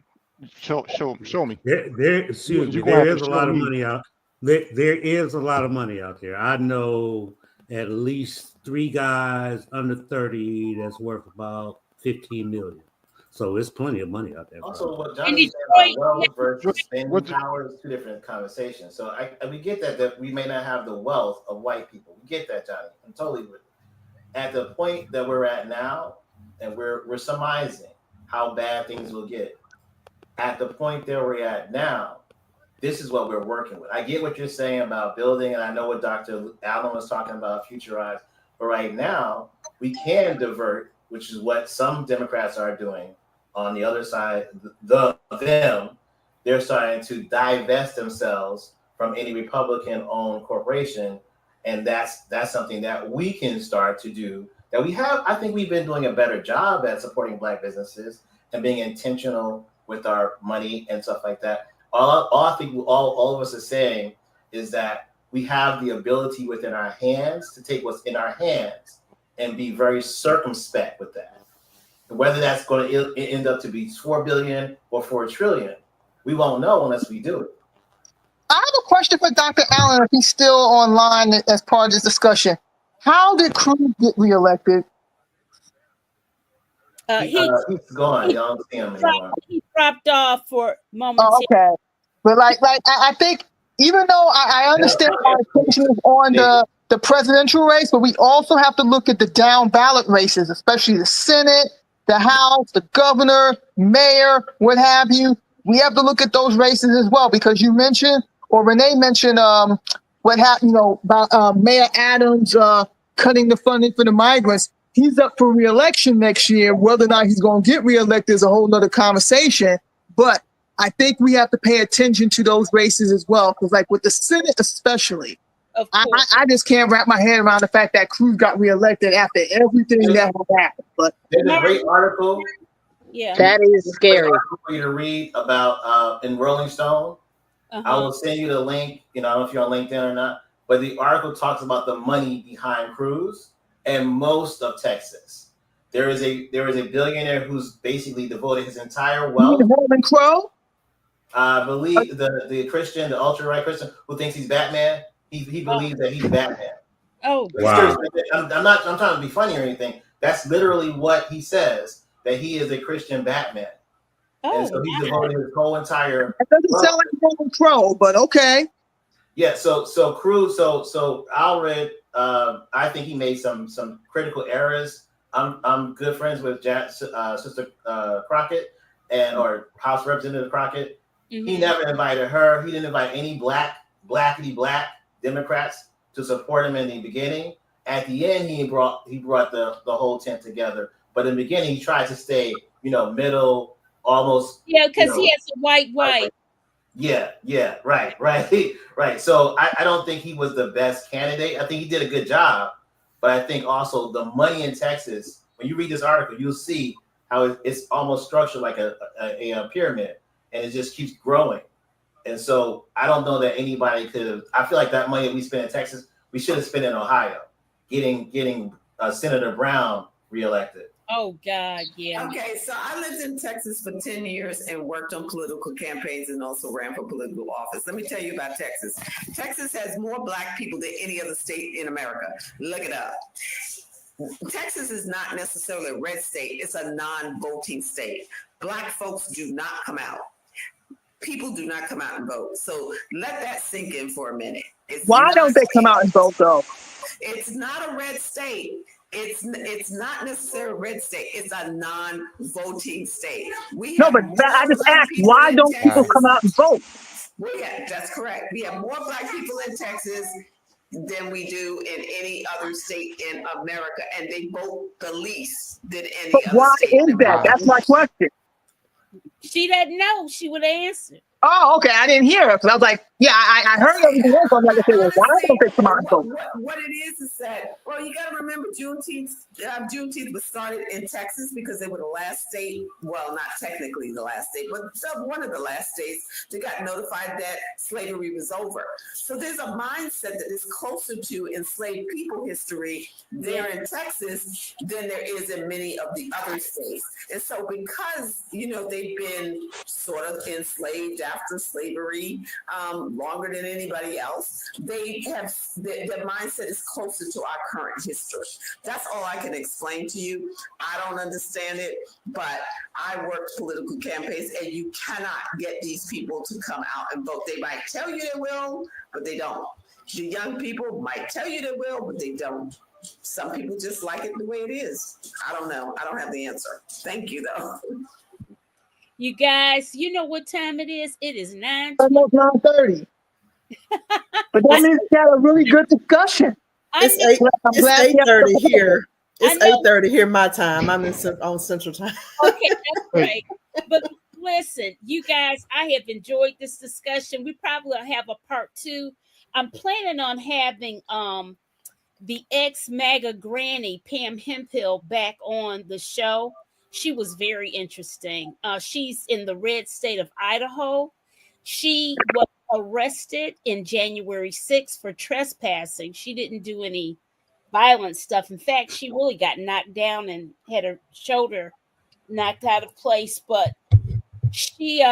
Show me. Excuse me. You're gonna There have to is a show lot of me. money out. There is a lot of money out there. I know at least 3 guys under 30 that's worth about 15 million. So it's plenty of money out there. Also, what In Johnny said Detroit, about wealth versus What spending what power is two different conversations. So we get that we may not have the wealth of white people. We get that, Johnny. I'm totally with you. At the point that we're at now, and we're surmising how bad things will get. At the point that we're at now, this is what we're working with. I get what you're saying about building, and I know what Dr. Allen was talking about, futurize. But right now, we can divert, which is what some Democrats are doing on the other side. They're starting to divest themselves from any Republican-owned corporation, and that's something that we can start to do. That we have. I think we've been doing a better job at supporting Black businesses and being intentional with our money and stuff like that. All I think all of us are saying is that we have the ability within our hands to take what's in our hands and be very circumspect with that. Whether that's going to end up to be 4 billion or 4 trillion, we won't know unless we do it. I have a question for Dr. Allen, if he's still online as part of this discussion. How did Cruz get reelected? He's gone. Y'all don't see him anymore. He dropped off for moments. Oh, okay. But I think even though I understand our attention is on the presidential race, but we also have to look at the down ballot races, especially the Senate, the House, the governor, mayor, what have you. We have to look at those races as well, because you mentioned, or Renee mentioned, what happened, about Mayor Adams cutting the funding for the migrants. He's up for re-election next year. Whether or not he's going to get re-elected is a whole nother conversation. But I think we have to pay attention to those races as well, because like with the Senate especially, I just can't wrap my head around the fact that Cruz got reelected after everything that happened. But there's a great article. Yeah, that is scary for you to read about in Rolling Stone. I will send you the link. I don't know if you're on LinkedIn or not, but the article talks about the money behind Cruz and most of Texas. There is a billionaire who's basically devoted his entire wealth. Norman Crow? I believe the Christian, the ultra right Christian who thinks he's Batman. He believes that he's Batman. Oh, wow! I'm trying to be funny or anything. That's literally what he says, that he is a Christian Batman. Oh, and so he's devoted his whole entire. It doesn't sound like Norman Crow, but okay. Yeah. So Cruz. So Alred. I think he made some critical errors. I'm good friends with Sister Crockett or House Representative Crockett. Mm-hmm. He never invited her. He didn't invite any black Democrats to support him in the beginning. At the end, he brought the whole tent together. But in the beginning, he tried to stay, middle, almost. Yeah, because he has a white wife. Yeah, right. So I don't think he was the best candidate. I think he did a good job, but I think also the money in Texas. When you read this article, you'll see how it's almost structured like a pyramid, and it just keeps growing. And so I don't know that anybody could have. I feel like that money that we spent in Texas, we should have spent in Ohio, getting Senator Brown reelected. Oh God, yeah. Okay, so I lived in Texas for 10 years and worked on political campaigns and also ran for political office. Let me tell you about Texas. Texas has more black people than any other state in America. Look it up. Texas is not necessarily a red state. It's a non-voting state. Black folks do not come out. People do not come out and vote. So let that sink in for a minute. Why don't they come out and vote though? It's not a red state. It's not necessarily a red state. It's a non-voting state. We No, have but more I just black asked, people why in don't people Texas. come out and vote? That's correct. We have more black people in Texas than we do in any other state in America, and they vote the least than But any other why state is in that? America. That's my question. She doesn't know. She would answer. Oh, okay. I didn't hear it because I was like, yeah, I heard everything else. I'm like, okay, well, why don't they come out and vote? What it is that, well, you got to remember Juneteenth was started in Texas because they were the last state, well, not technically the last state, but one of the last states that got notified that slavery was over. So there's a mindset that is closer to enslaved people history there in Texas than there is in many of the other states. And so because, they've been sort of enslaved after slavery longer than anybody else, they have their mindset is closer to our current history. That's all I can explain to you. I don't understand it, but I worked political campaigns, and you cannot get these people to come out and vote. They might tell you they will, but they don't. The young people might tell you they will, but they don't. Some people just like it the way it is. I don't know. I don't have the answer. Thank you, though. You guys, you know what time it is? It is 9:20. Almost 9:30. But that means we had a really good discussion. It's 8:30 here. It's 8:30 here my time. I'm on Central Time. Okay, that's right. But listen, you guys, I have enjoyed this discussion. We probably will have a part 2. I'm planning on having the ex-MAGA granny, Pam Hemphill, back on the show. She was very interesting. She's in the red state of Idaho. She was arrested in January 6th for trespassing. She didn't do any violent stuff. In fact, she really got knocked down and had her shoulder knocked out of place. But she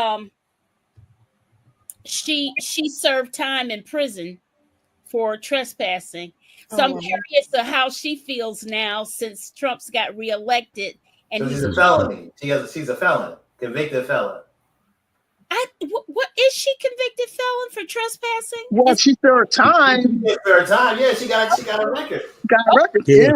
served time in prison for trespassing. So I'm curious to how she feels now since Trump's got reelected. And she's a felony. She's a felon, convicted felon. What is she convicted felon for trespassing? Well, she served time. Third time, yeah. She got a record. Got a record, yeah.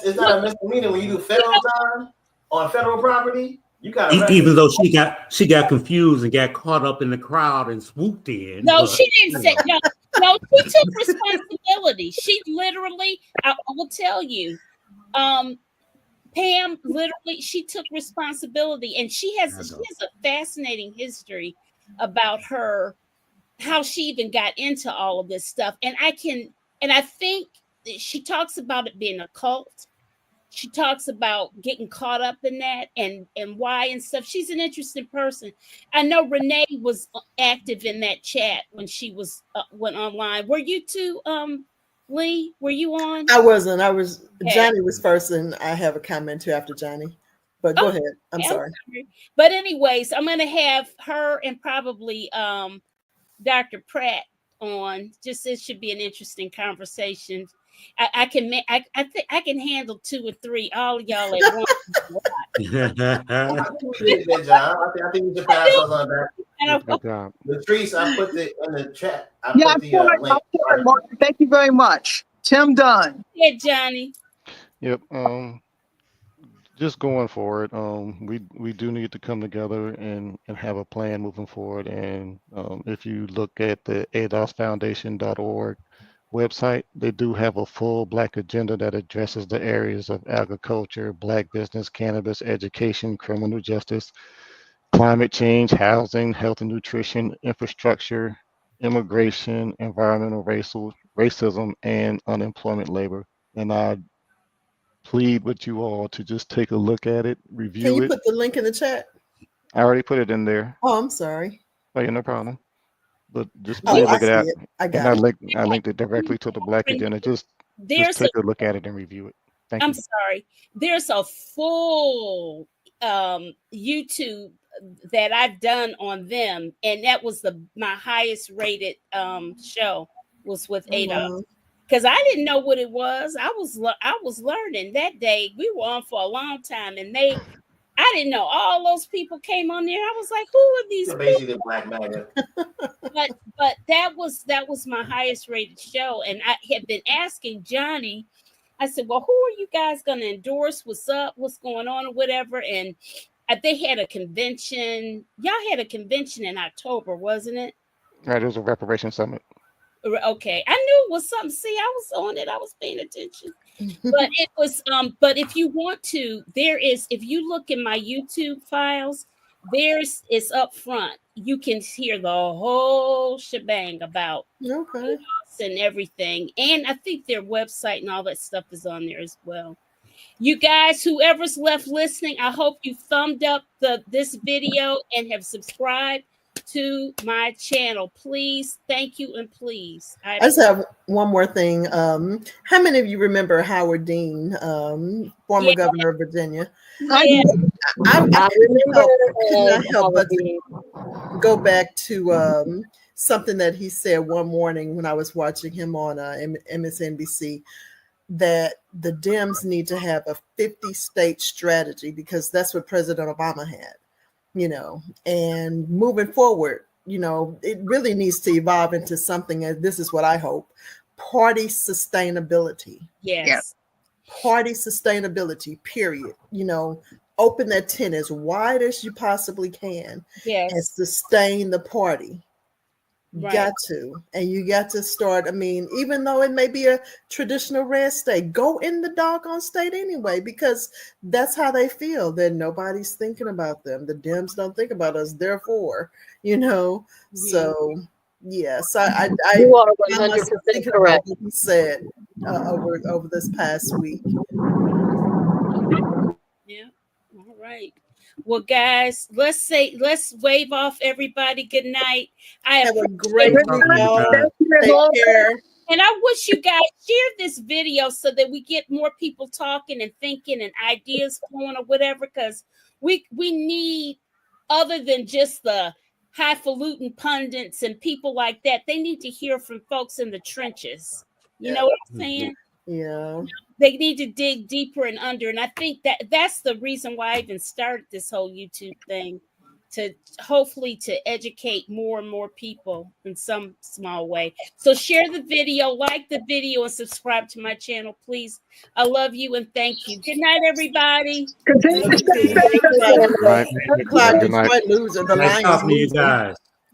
It's not a misdemeanor when you do federal time on federal property. You got a record. Even though she got confused and got caught up in the crowd and swooped in. No, she didn't say no. No, she took responsibility. She literally, I will tell you, Pam literally, she took responsibility, and she has a fascinating history about how she even got into all of this stuff. And I think she talks about it being a cult. She talks about getting caught up in that and why and stuff. She's an interesting person. I know Renee was active in that chat when she went online. Were you too, Lee? Were you on? I wasn't. Okay. Johnny was first, and I have a comment too after Johnny. But go ahead. I'm sorry. But anyways, I'm going to have her and probably Dr. Pratt on. Just it should be an interesting conversation. I think I can handle 2 or 3, all of y'all at once. I think we did a good job. I think we should pass those on back. Good job. Latrice, I put it in the chat. Link. Thank you very much. Tim Dunn. Yeah, Johnny. Yep. Just going forward, we do need to come together and have a plan moving forward. And if you look at the adosfoundation.org website, they do have a full Black agenda that addresses the areas of agriculture, Black business, cannabis, education, criminal justice, climate change, housing, health and nutrition, infrastructure, immigration, environmental racism, and unemployment labor. And I plead with you all to just take a look at it, review it. Can you put the link in the chat? I already put it in there. Oh, I'm sorry. Oh, yeah, no problem. But just please look at it. I linked it directly to the Black agenda. Just take a look at it and review it. Thank you. I'm sorry. There's a full YouTube that I've done on them, and that was my highest rated show was with ADOS. Because I didn't know what it was. I was learning that day. We were on for a long time, and I didn't know all those people came on there. I was like, who are these people? Basically Black MAGA. But that was my highest rated show, and I had been asking Johnny I said, well, who are you guys going to endorse? What's up? What's going on or whatever? And they had a convention. Y'all had a convention in October, wasn't it? Right, it was a reparation summit. Okay. I knew it was something. See, I was on it. I was paying attention. But it was, but if you want to, if you look in my YouTube files, it's up front. You can hear the whole shebang about Okay. and everything. And I think their website and all that stuff is on there as well. You guys, whoever's left listening, I hope you thumbed up this video and have subscribed to my channel. Please, thank you, and please. I just have one more thing. How many of you remember Howard Dean, former governor of Virginia? Yeah. I could not help but to go back to something that he said one morning when I was watching him on MSNBC, that the Dems need to have a 50-state strategy because that's what President Obama had, and moving forward, it really needs to evolve into something, and this is what I hope, party sustainability. Yes. Party sustainability, period. Open that tent as wide as you possibly can. Yes. And sustain the party. Right. Got to. And you got to start, even though it may be a traditional red state, go in the doggone state anyway, because that's how they feel, that nobody's thinking about them. The Dems don't think about us, therefore, So, yes, you are 100% correct. What he said over this past week. Yeah. All right. Well, guys, let's wave off everybody. Good night. I have a great week, y'all. Take care. And I wish you guys share this video so that we get more people talking and thinking and ideas flowing or whatever, because we need, other than just the highfalutin pundits and people like that, they need to hear from folks in the trenches. You know what I'm saying? Yeah. They need to dig deeper and under. And I think that's the reason why I even started this whole YouTube thing, to hopefully to educate more and more people in some small way. So share the video, like the video, and subscribe to my channel, please. I love you and thank you. Good night, everybody. Good night. Detroit loser. The Nice Lions talking to you loser. guys.